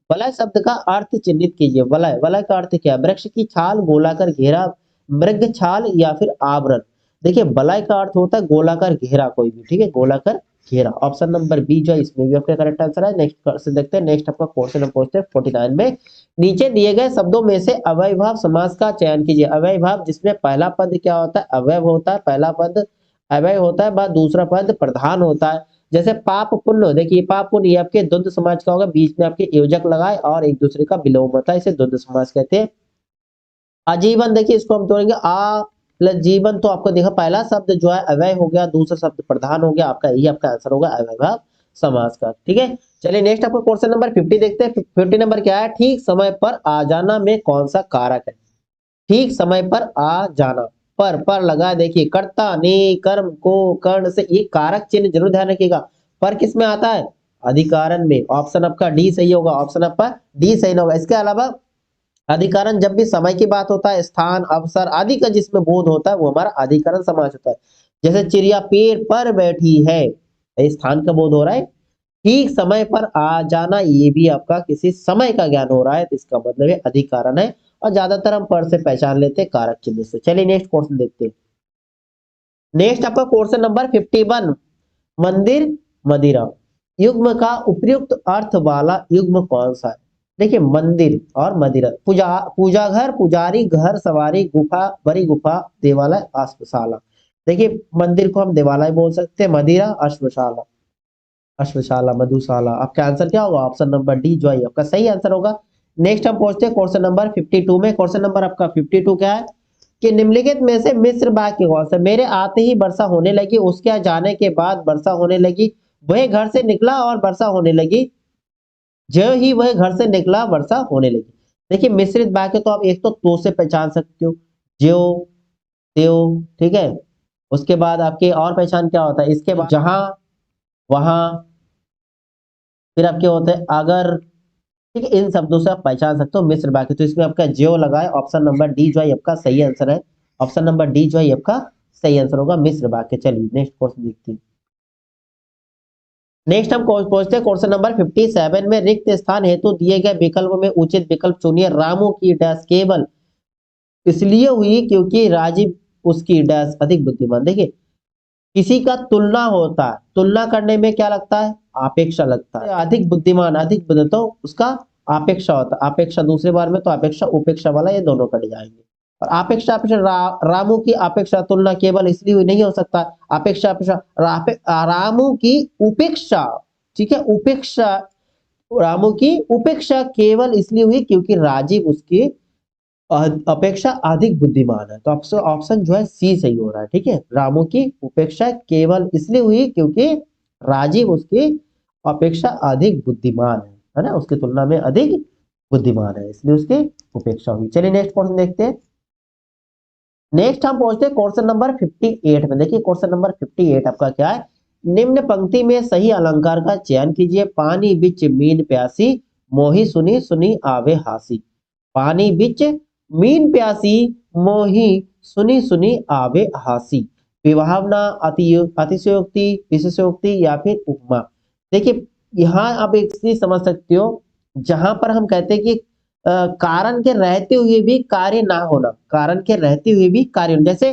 वलय शब्द का अर्थ चिन्हित कीजिए। वलय, वलय का अर्थ क्या है। वृक्ष की छाल, गोलाकार घेरा, मृग छाल या फिर आवरण। देखिए वलय का अर्थ होता है गोलाकार घेरा कोई भी। ठीक है, गोलाकार घेरा, ऑप्शन नंबर बी जो है इसमें भी आपका करेक्ट आंसर है। नेक्स्ट क्वेश्चन देखते हैं। नेक्स्ट आपका क्वेश्चन हम पहुंचते हैं 49 में। नीचे दिए गए शब्दों में से अव्ययभाव समास का चयन कीजिए। अव्ययभाव जिसमें पहला पद क्या होता है, अव्यय होता है, पहला पद अव्यय होता है, बाद दूसरा पद प्रधान होता है। जैसे पाप पुण्य, देखिए पाप पुण्य ये आपके द्वंद्व समाज का होगा, बीच में आपके योजक लगाए और एक दूसरे का विलोम होता है, इसे द्वंद्व समाज कहते हैं। आजीवन, देखिए इसको हम तोड़ेंगे, आ प्लस जीवन, तो आपको देखा पहला शब्द जो है अव्यय हो गया, दूसरा शब्द प्रधान हो गया, आपका यही आपका आंसर होगा अव्ययभाव समास का। ठीक है, चलिए नेक्स्ट आपको क्वेश्चन नंबर 50 देखते हैं। 50 नंबर क्या है, ठीक समय पर आ जाना में कौन सा कारक है। ठीक समय पर आ जाना, पर लगा, देखिए कर्ता ने कर्म को कर्ण से, ये कारक चिन्ह जरूर ध्यान रखिएगा। पर किस में आता है, अधिकारण में, ऑप्शन आपका डी सही होगा, ऑप्शन आपका डी सही होगा। इसके अलावा अधिकरण जब भी समय की बात होता है, स्थान अवसर आदि का जिसमें बोध होता है वो हमारा अधिकरण समास होता है। जैसे चिड़िया पेड़ पर बैठी है, स्थान का बोध हो रहा है। ठीक समय पर आ जाना, ये भी आपका किसी समय का ज्ञान हो रहा है, तो इसका मतलब है अधिकरण है। और ज्यादातर हम पर से पहचान लेते हैं कारक चिन्ह से। चलिए नेक्स्ट क्वेश्चन देखते हैं। नेक्स्ट आपका क्वेश्चन नंबर 51। मंदिर मदिरा युग्म का उपयुक्त अर्थ वाला युग्म कौन सा है। देखिए मंदिर और मदिरा, पूजा, पूजा घर, पुजारी, घर सवारी, गुफा, बड़ी गुफा, देवालय, अश्वशाला। देखिए मंदिर को हम देवालय बोल सकते हैं, मदिरा अश्वशाला, अश्वशाला मधुशाला। आपका आंसर क्या होगा, ऑप्शन नंबर डी जो है आपका सही आंसर होगा। नेक्स्ट हम पहुंचते हैं क्वेश्चन नंबर 52 में। क्वेश्चन नंबर आपका 52 क्या है कि निम्नलिखित में से मिस्र वाक्य कौन सा, मेरे आते ही वर्षा होने लगी, उसके जाने के बाद वर्षा होने लगी, वह घर से निकला और वर्षा होने लगी, जो ही वह घर से निकला वर्षा होने लगी। देखिए मिश्रित वाक्य तो आप एक तो से पहचान सकते हो, ज्यो त्यो। ठीक है, उसके बाद आपके और पहचान क्या होता है, इसके बाद जहां, वहां, फिर आपके होते हैं अगर। ठीक है, इन शब्दों से आप पहचान सकते हो मिश्र वाक्य, तो इसमें आपका ज्यो लगाए, ऑप्शन नंबर डी जो है आपका सही आंसर है। ऑप्शन नंबर डी जो है आपका सही आंसर होगा, मिश्र वाक्य। चलिए नेक्स्ट क्वेश्चन देखते हैं। नेक्स्ट हम पहुंचते हैं क्वेश्चन नंबर 57 में। रिक्त स्थान हेतु दिए गए विकल्प में उचित विकल्प चुनिए। रामू की डैश केवल इसलिए हुई क्योंकि राजीव उसकी डैश अधिक बुद्धिमान। देखिए किसी का तुलना होता है, तुलना करने में क्या लगता है, अपेक्षा लगता है। अधिक बुद्धिमान, अधिक बुद्ध तो उसका अपेक्षा होता है, अपेक्षा दूसरे बार में तो अपेक्षा उपेक्षा वाला, ये दोनों कट जाएंगे। और अपेक्षा अपेक्षा रामू की अपेक्षा तुलना केवल इसलिए हुई नहीं हो सकता, अपेक्षा अपेक्षा रामू की उपेक्षा। ठीक है, उपेक्षा, रामू की उपेक्षा केवल इसलिए हुई क्योंकि राजीव उसकी अपेक्षा अधिक बुद्धिमान है, तो आपसे ऑप्शन जो है सी सही हो रहा है। ठीक है, रामू की उपेक्षा केवल इसलिए हुई क्योंकि राजीव उसकी अपेक्षा अधिक बुद्धिमान है ना, उसकी तुलना में अधिक बुद्धिमान है, इसलिए उसकी उपेक्षा हुई। चलिए नेक्स्ट क्वेश्चन देखते हैं। नेक्स्ट हम पहुंचते हैं क्वेश्चन नंबर 58 में। देखिए क्वेश्चन नंबर 58 आपका क्या है, निम्न पंक्ति में सही अलंकार का चयन कीजिए। पानी बिच मीन प्यासी, मोही सुनी सुनी आवे हासी। पानी बिच मीन प्यासी, मोही सुनी सुनी आवे हासी। विभावना, अतिशयोक्ति, विशेषोक्ति या फिर उपमा। देखिए यहाँ आप एक चीज समझ सकते हो, जहां पर हम कहते हैं कि कारण के रहते हुए भी कार्य ना होना, कारण के रहते हुए भी कार्य होना। जैसे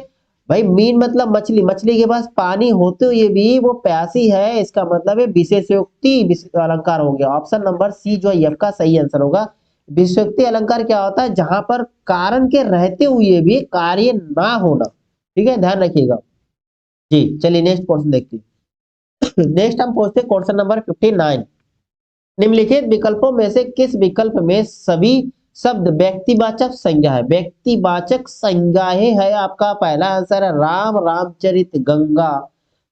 भाई मीन मतलब मछली, मछली के पास पानी होते हुए भी वो प्यासी है, इसका मतलब है विशेषोक्ति अलंकार हो गया। ऑप्शन नंबर सी जो है आपका सही आंसर होगा। विशेषोक्ति अलंकार क्या होता है, जहां पर कारण के रहते हुए भी कार्य ना होना। ठीक है, ध्यान रखिएगा जी। चलिए नेक्स्ट क्वेश्चन देखते हैं। नेक्स्ट हम पूछते हैं क्वेश्चन नंबर 59। निम्नलिखित विकल्पों में से किस विकल्प में सभी शब्द व्यक्तिवाचक संज्ञा है? व्यक्तिवाचक संज्ञाएं है आपका पहला आंसर है राम, रामचरित, गंगा।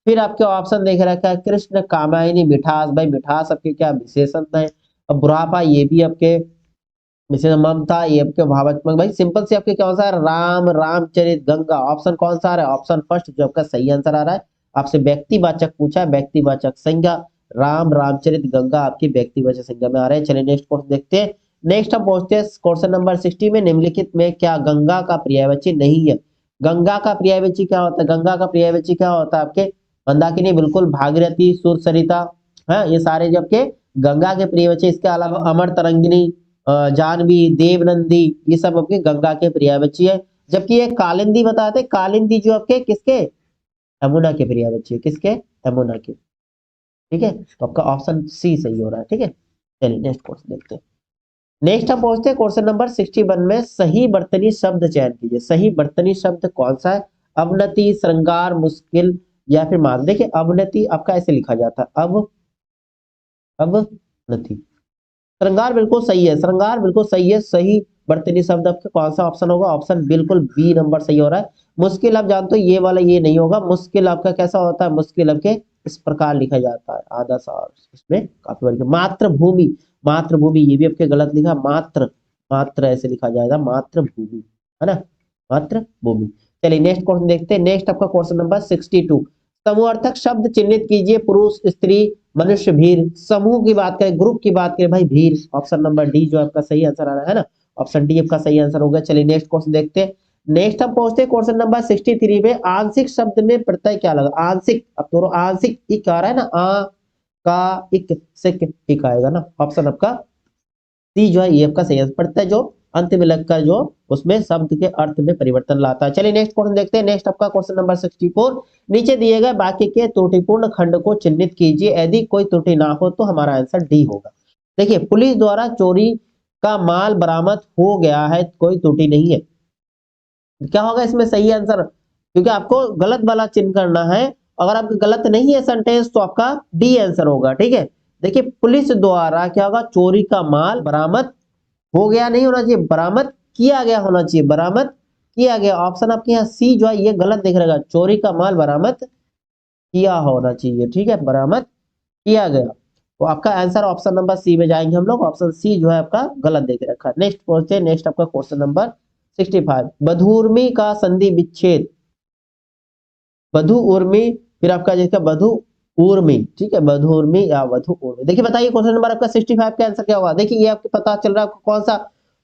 फिर आपके ऑप्शन देख रखा है कृष्ण, कामायनी, मिठास। भाई मिठास आपके क्या विशेषण है? अब बुढ़ापा ये भी आपके विशेषण, ममता ये आपके भावात्मक। भाई सिंपल से आपके क्या हो है राम, रामचरित, गंगा। ऑप्शन कौन सा आ रहा है? ऑप्शन फर्स्ट जो आपका सही आंसर आ रहा है। आपसे व्यक्तिवाचक पूछा है, व्यक्तिवाचक संज्ञा राम, रामचरित, गंगा आपकी व्यक्तिवाचक संज्ञा में आ रहे हैं। चलिए नेक्स्ट क्वेश्चन देखते हैं। नेक्स्ट हम पहुंचते हैं क्वेश्चन नंबर 60 में। निम्नलिखित में क्या गंगा का पर्यायवाची नहीं है? गंगा का पर्यायवाची क्या होता है? गंगा का पर्यायवाची क्या होता है आपके? मंदाकिनी बिल्कुल, भागीरथी, सुरसरिता, है ये सारे जो आपके गंगा के पर्यायवाची। इसके अलावा अमर तरंगिनी, जानवी, देवनंदी, ये सब आपके गंगा के पर्यायवाची है। जबकि ये कालिंदी बताते, कालिंदी जो आपके किसके? यमुना के पर्यायवाची है। किसके? यमुना के। ठीक है, तो आपका ऑप्शन सी सही हो रहा है। ठीक है, चलिए नेक्स्ट क्वेश्चन देखते हैं। नेक्स्ट हम पहुंचते हैं क्वेश्चन नंबर 61 में। सही वर्तनी शब्द चयन कीजिए। सही वर्तनी शब्द कौन सा है? अवनति, श्रृंगार, मुश्किल या फिर मान। देखिए अवनति आपका ऐसे लिखा जाता है, अवनति। श्रृंगार बिल्कुल सही है, श्रृंगार बिल्कुल सही है। सही वर्तनी शब्द आपका कौन सा ऑप्शन होगा? ऑप्शन बिल्कुल बी नंबर सही हो रहा है। मुश्किल आप जानते हो ये वाला ये नहीं होगा। मुश्किल आपका कैसा होता है? मुश्किल आपके इस प्रकार लिखा जाता है, आधा सा इसमें काफी वर्ग। मातृभूमि, मातृभूमि ये भी आपके गलत लिखा, मात्र, मात्र ऐसे लिखा जाएगा, मातृभूमि, है ना, मातृभूमि। चलिए नेक्स्ट क्वेश्चन देखते हैं। नेक्स्ट आपका क्वेश्चन नंबर 62। समूहार्थक शब्द चिन्हित कीजिए। पुरुष, स्त्री, मनुष्य, भीड़। समूह की बात करें, ग्रुप की बात करें, भाई भीड़। ऑप्शन नंबर डी जो आपका सही आंसर आ रहा है ना, ऑप्शन डी आपका सही आंसर होगा। चलिए नेक्स्ट क्वेश्चन देखते हैं। नेक्स्ट हम पहुंचते हैं क्वेश्चन नंबर 63 में। आंशिक शब्द में प्रत्यय क्या लगा? आंशिक, अब तो आंशिक इक आ रहा है ना, आ का इक सिक इक आएगा ना। ऑप्शन आपका सी जो है ये आपका सही आंसर। प्रत्यय जो अंत में लगकर जो उसमें शब्द के अर्थ में परिवर्तन लाता है। चलिए नेक्स्ट क्वेश्चन देखते हैं। नेक्स्ट आपका क्वेश्चन नंबर 64। नीचे दिए गए वाक्य के त्रुटिपूर्ण खंड को चिन्हित कीजिए। यदि कोई त्रुटि ना हो तो हमारा आंसर डी होगा। देखिए पुलिस द्वारा चोरी का माल बरामद हो गया है, कोई त्रुटि नहीं है। क्या होगा इसमें सही आंसर? क्योंकि आपको गलत वाला चिन्ह करना है। अगर आपका गलत नहीं है सेंटेंस तो आपका डी आंसर होगा। ठीक है, देखिए पुलिस द्वारा क्या होगा? चोरी का माल बरामद हो गया नहीं होना चाहिए, बरामद किया गया होना चाहिए, बरामद किया गया। ऑप्शन आपके यहाँ सी जो है ये गलत दिख रहेगा। चोरी का माल बरामद किया होना चाहिए। ठीक है, बरामद किया गया। तो आपका आंसर ऑप्शन नंबर सी में जाएंगे हम लोग। ऑप्शन सी जो है आपका गलत देख रखा है। नेक्स्ट पहुंचते हैं। नेक्स्ट आपका क्वेश्चन नंबर 65। बधूर्मी का संधि विच्छेद। बधु उर्मी, फिर आपका जिसका बधु उर्मी। ठीक है, बधु उर्मी या बधु उर्मी। देखिए बताइए क्वेश्चन नंबर आपका 65 का आंसर क्या होगा? देखिए ये आपको पता चल रहा है कौन सा?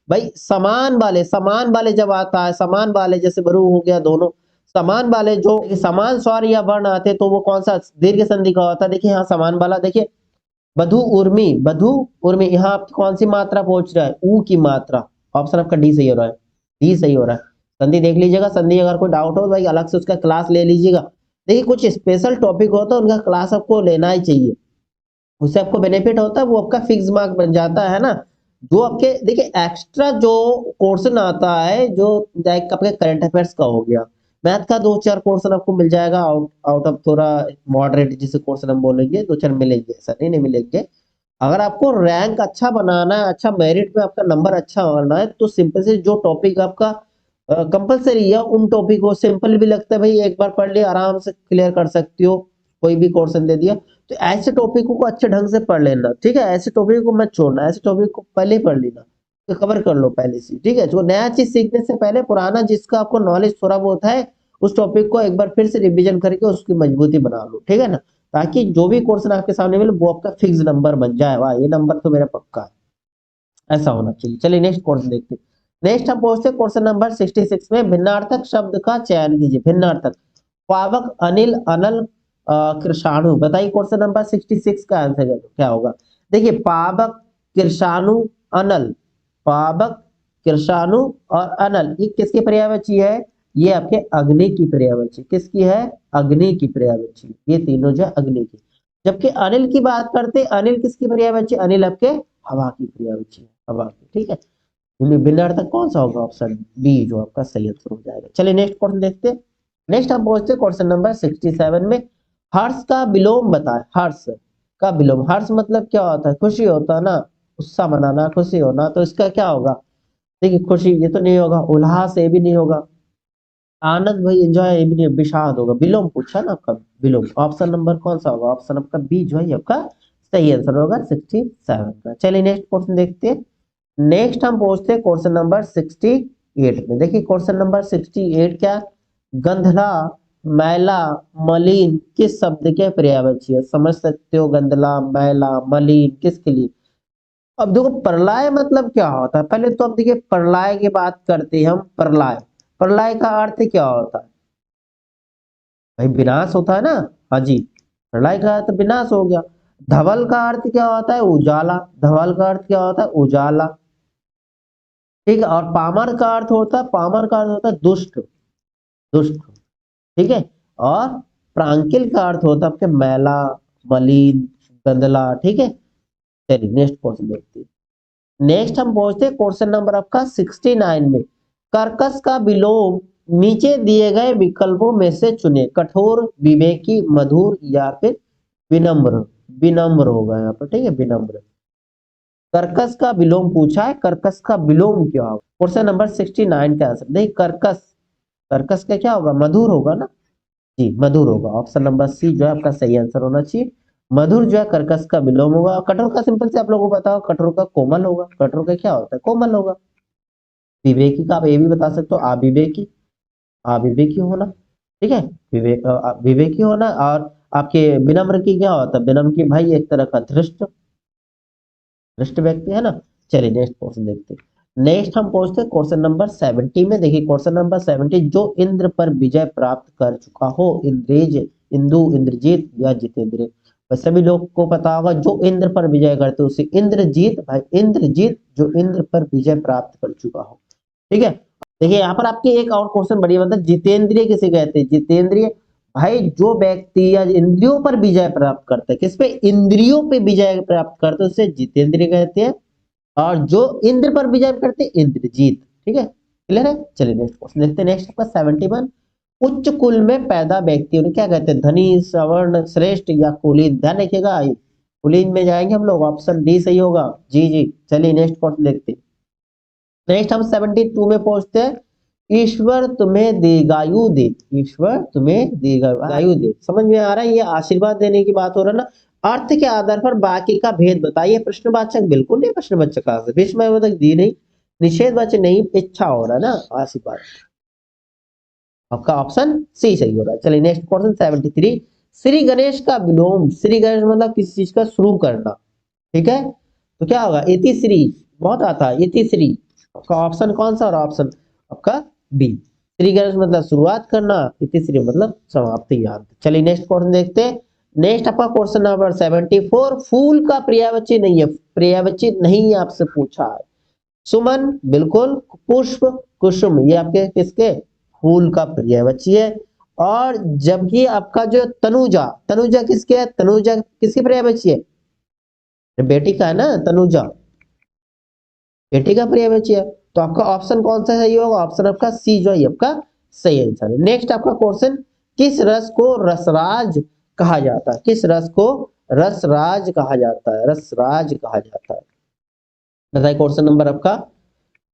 भाई समान वाले, समान वाले जब आता है, समान वाले जैसे बरु हो गया दोनों, समान वाले जो समान स्वर या वर्ण आते तो वो कौन सा दीर्घ संधि का होता है? देखिए यहाँ समान वाला, देखिए बधु उर्मी, बधु उर्मी। यहाँ आपकी कौन सी मात्रा पहुंच रहा है? ऊ की मात्रा। ऑप्शन आपका डी सही हो रहा है, डी सही हो रहा है। संधि देख लीजिएगा, संधि अगर कोई डाउट हो तो भाई अलग से उसका क्लास ले लीजिएगा। देखिए कुछ स्पेशल टॉपिक होता है उनका क्लास आपको लेना ही चाहिए, उससे आपको बेनिफिट होता है, वो आपका फिक्स मार्क बन जाता है ना। जो आपके देखिए एक्स्ट्रा जो क्वेश्चन आता है, जो लाइक आपके करंट अफेयर्स का हो गया, मैथ का दो चार क्वेश्चन आपको मिल जाएगा आउट आउट ऑफ थोड़ा मॉडरेट जिसे क्वेश्चन हम बोलेंगे, दो चार मिलेंगे, ऐसा नहीं मिलेंगे। अगर आपको रैंक अच्छा बनाना है, अच्छा मेरिट में आपका नंबर अच्छा होना है, तो सिंपल से जो टॉपिक आपका कंपलसरी है उन टॉपिक को, सिंपल भी लगता है भाई एक बार पढ़ लिया आराम से क्लियर कर सकती हो, कोई भी क्वेश्चन दे दिया, तो ऐसे टॉपिकों को अच्छे ढंग से पढ़ लेना। ठीक है, ऐसे टॉपिक को मत छोड़ना, ऐसे टॉपिक को पहले ही पढ़ लेना, तो कवर कर लो पहले से। ठीक है, जो नया चीज सीखने से पहले पुराना जिसका आपको नॉलेज थोड़ा बहुत है उस टॉपिक को एक बार फिर से रिवीजन करके उसकी मजबूती बना लो। ठीक है ना, ताकि जो भी क्वेश्चन आपके सामने मिले वो आपका फिक्स नंबर बन जाए। वाह, ये नंबर तो मेरा पक्का है, ऐसा होना चाहिए। चलिए नेक्स्ट क्वेश्चन देखते हैं। नेक्स्ट हम पहुंचते हैं क्वेश्चन नंबर 66 में। भिन्नार्थक शब्द का चयन कीजिए। भिन्नार्थक, पावक, अनिल, अनल, कृषाणु। बताइए क्वेश्चन नंबर 66 का आंसर क्या होगा? देखिए पावक, कृषाणु, अनल, पावक, कृषाणु और अनल, ये किसकी पर्यायवाची है? ये आपके अग्नि की पर्यायवाची। किसकी है? अग्नि की पर्यायवाची। ये तीनों जो है अग्नि की। जबकि अनिल की बात करते, अनिल किसकी पर्यायवाची? अनिल आपके हवा की पर्यायवाची है, हवा की। ठीक है, इनमें भिन्नार्थक कौन सा होगा? ऑप्शन बी जो आपका सही आंसर हो जाएगा। चलिए नेक्स्ट क्वेश्चन देखते हैं। नेक्स्ट हम पहुंचते हैं क्वेश्चन नंबर 67 में। हर्ष का विलोम बताएं। हर्ष का विलोम, हर्ष मतलब क्या होता है? खुशी होता है ना, उत्साह मनाना, खुशी होना। तो इसका क्या होगा? देखिए खुशी ये तो नहीं होगा, उल्लास ये भी नहीं होगा, आनंद भाई एंजॉय ये भी नहीं, विषाद होगा। विलोम पूछा ना आपका, विलोम। ऑप्शन नंबर कौन सा होगा? ऑप्शन आपका बी जो है आपका सही आंसर होगा 67 का। चलिए नेक्स्ट क्वेश्चन देखते हैं। नेक्स्ट हम पहुंचते हैं क्वेश्चन नंबर 68 में। देखिए क्वेश्चन नंबर 68 क्या? गंधला, मैला, मलिन किस शब्द के पर्यायवाची है? समझ सकते हो, गंधला, मैला, मलिन किसके लिए? अब देखो प्रलय मतलब क्या होता है, पहले तो अब देखिए प्रलय की बात करते हैं हम। प्रलय, प्रलय का अर्थ क्या होता है भाई? विनाश होता है ना। हाँ जी, प्रलय का अर्थ विनाश हो गया। धवल का अर्थ क्या होता है? उजाला। धवल का अर्थ क्या होता है? उजाला। ठीक है, और पामर का अर्थ होता है, पामर का अर्थ होता है दुष्ट, दुष्ट। ठीक है, और प्रांकिल का अर्थ होता है आपके मैला, मलिन, गंदला। ठीक है, चलिए नेक्स्ट क्वेश्चन देखते हैं। नेक्स्ट हम पहुंचते हैं क्वेश्चन नंबर आपका 69 में। कर्कश का विलोम नीचे दिए गए विकल्पों में से चुने। कठोर, विवेकी, मधुर या फिर विनम्र। विनम्र होगा यहाँ पर। ठीक है, विनम्र। कर्कश का विलोम पूछा है, कर्कश का विलोम क्या होगा? क्वेश्चन नंबर 69 का आंसर देखिए, कर्कश, कर्कश का क्या होगा? मधुर होगा ना जी, मधुर होगा। ऑप्शन नंबर सी जो है आपका सही आंसर होना चाहिए। मधुर जो है कर्कश का विलोम होगा। कठोर का सिंपल से आप लोगों को बताओ, कठोर का कोमल होगा। कठोर का क्या होता है? कोमल होगा। विवेकी का आप ये भी बता सकते हो, अविवेकी, अविवेकी होना। ठीक है, विवेकी होना। और आपके विनम्र की क्या होता है? विनम्र की भाई एक तरह का धृष्ट, धृष्ट व्यक्ति है ना। चलिए नेक्स्ट क्वेश्चन देखते हैं। नेक्स्ट हम पहुंचते हैं क्वेश्चन नंबर 70 में। देखिए क्वेश्चन नंबर 70, जो इंद्र पर विजय प्राप्त कर चुका हो, इंद्रेज, इंदु, इंद्रजीत या जितेंद्र। सभी लोग को पता होगा जो इंद्र पर विजय करते उसे इंद्रजीत, भाई इंद्रजीत जो इंद्र पर विजय प्राप्त कर चुका हो। ठीक है, देखिए यहाँ पर आपके एक और क्वेश्चन बढ़िया मतलब, जितेंद्रिय किसे कहते हैं? जितेंद्रिय भाई जो व्यक्ति या इंद्रियों पर विजय प्राप्त करता है, किस पे? इंद्रियों पे विजय प्राप्त करते हैं, उसे जितेंद्रिय कहते हैं। और जो इंद्र पर विजय करते हैं, इंद्रजीत। ठीक है, क्लियर है। चलिए नेक्स्ट क्वेश्चन देखते हैं। नेक्स्ट आपका 71, उच्च कुल में पैदा व्यक्ति उन्हें क्या कहते हैं? धनी, सवर्ण, श्रेष्ठ या कुलीन। ध्यान रखिएगा, कुलीन में जाएंगे हम लोग। ऑप्शन डी सही होगा। जी जी, चलिए नेक्स्ट क्वेश्चन देखते हैं। नेक्स्ट हम 72 में पहुंचते हैं। ईश्वर तुम्हें दीर्घायु दे, ईश्वर तुम्हें दीर्घायु दे। समझ में आ रहा है? ये आशीर्वाद देने की बात हो रहा है ना। अर्थ के आधार पर बाकी का भेद बताइए। प्रश्नवाचक बिल्कुल नहीं, प्रश्नवाचक का बीच में मतलब दी नहीं, निषेधवाचक नहीं, इच्छा हो रहा है ना, आशीर्वाद। आपका ऑप्शन सी सही हो रहा है। चलिए नेक्स्ट क्वेश्चन 73, श्री गणेश का विलोम। श्री गणेश मतलब किसी चीज का शुरू करना। ठीक है, तो क्या होगा? इति श्री, बहुत आता है इति श्री। आपका ऑप्शन कौन सा? और ऑप्शन आपका बी। श्री गणेश मतलब शुरुआत करना, इति श्री मतलब समाप्ति, याद। चलिए नेक्स्ट क्वेश्चन देखते हैं। नेक्स्ट आपका क्वेश्चन नंबर 74, फूल का पर्यायवाची नहीं है, पर्यायवाची नहीं आपसे पूछा है। सुमन बिल्कुल, पुष्प, कुसुम ये आपके किसके? फूल का पर्यायवाची है। और जबकि आपका जो तनुजा, तनुजा किसके है? तनुजा किसकी पर्यायवाची है? बेटी का है ना, तनुजा बेटी का पर्यायवाची है। तो आपका ऑप्शन कौन सा सही होगा? ऑप्शन आपका सी जो है आपका सही आंसर है। नेक्स्ट आपका क्वेश्चन, किस रस को रसराज कहा जाता है? किस रस को रसराज कहा जाता है? रसराज कहा जाता है, बताइए। क्वेश्चन नंबर आपका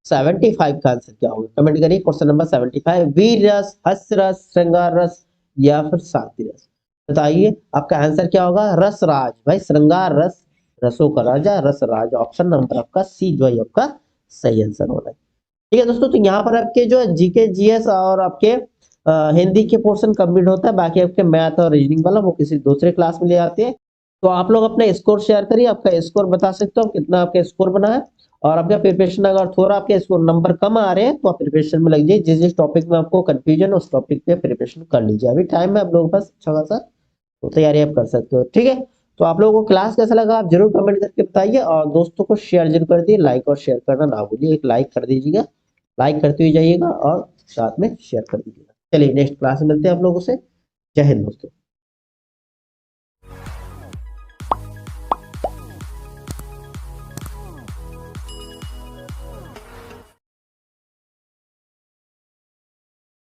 75 का आंसर क्या होगा? कमेंट करिए। क्वेश्चन नंबर 75, वीर रस, हास्य रस, श्रृंगार रस या फिर शांति रस। बताइए आपका आंसर क्या होगा? रसराज, भाई श्रृंगार रस, रसों का राजा रसराज। ऑप्शन नंबर आपका सी जो है आपका सही आंसर होना है। ठीक है दोस्तों, तो यहाँ पर आपके जो जीके जीएस और आपके हिंदी के पोर्शन कंप्लीट होता है। बाकी आपके मैथ और रीजनिंग वाला वो किसी दूसरे क्लास में ले आते हैं। तो आप लोग अपना स्कोर शेयर करिए, आपका स्कोर बता सकते हो कितना आपका स्कोर बना है। और आपका प्रिपरेशन अगर थोड़ा आपके स्कोर नंबर कम आ रहे हैं तो आप प्रिपरेशन में लग जाइए। जिस जिस टॉपिक में आपको कंफ्यूजन उस टॉपिक पे प्रिपरेशन कर लीजिए। अभी टाइम है आप लोगों के पास अच्छा खासा, तो तैयारी आप कर सकते हो। ठीक है, तो आप लोगों को क्लास कैसा लगा आप जरूर कमेंट करके बताइए, और दोस्तों को शेयर जरूर कर दिए, लाइक और शेयर करना ना भूलिए, एक लाइक कर दीजिएगा, लाइक करते हुए जाइएगा और साथ में शेयर कर दीजिएगा। चलिए नेक्स्ट क्लास में मिलते हैं आप लोगों से। जय हिंद दोस्तों।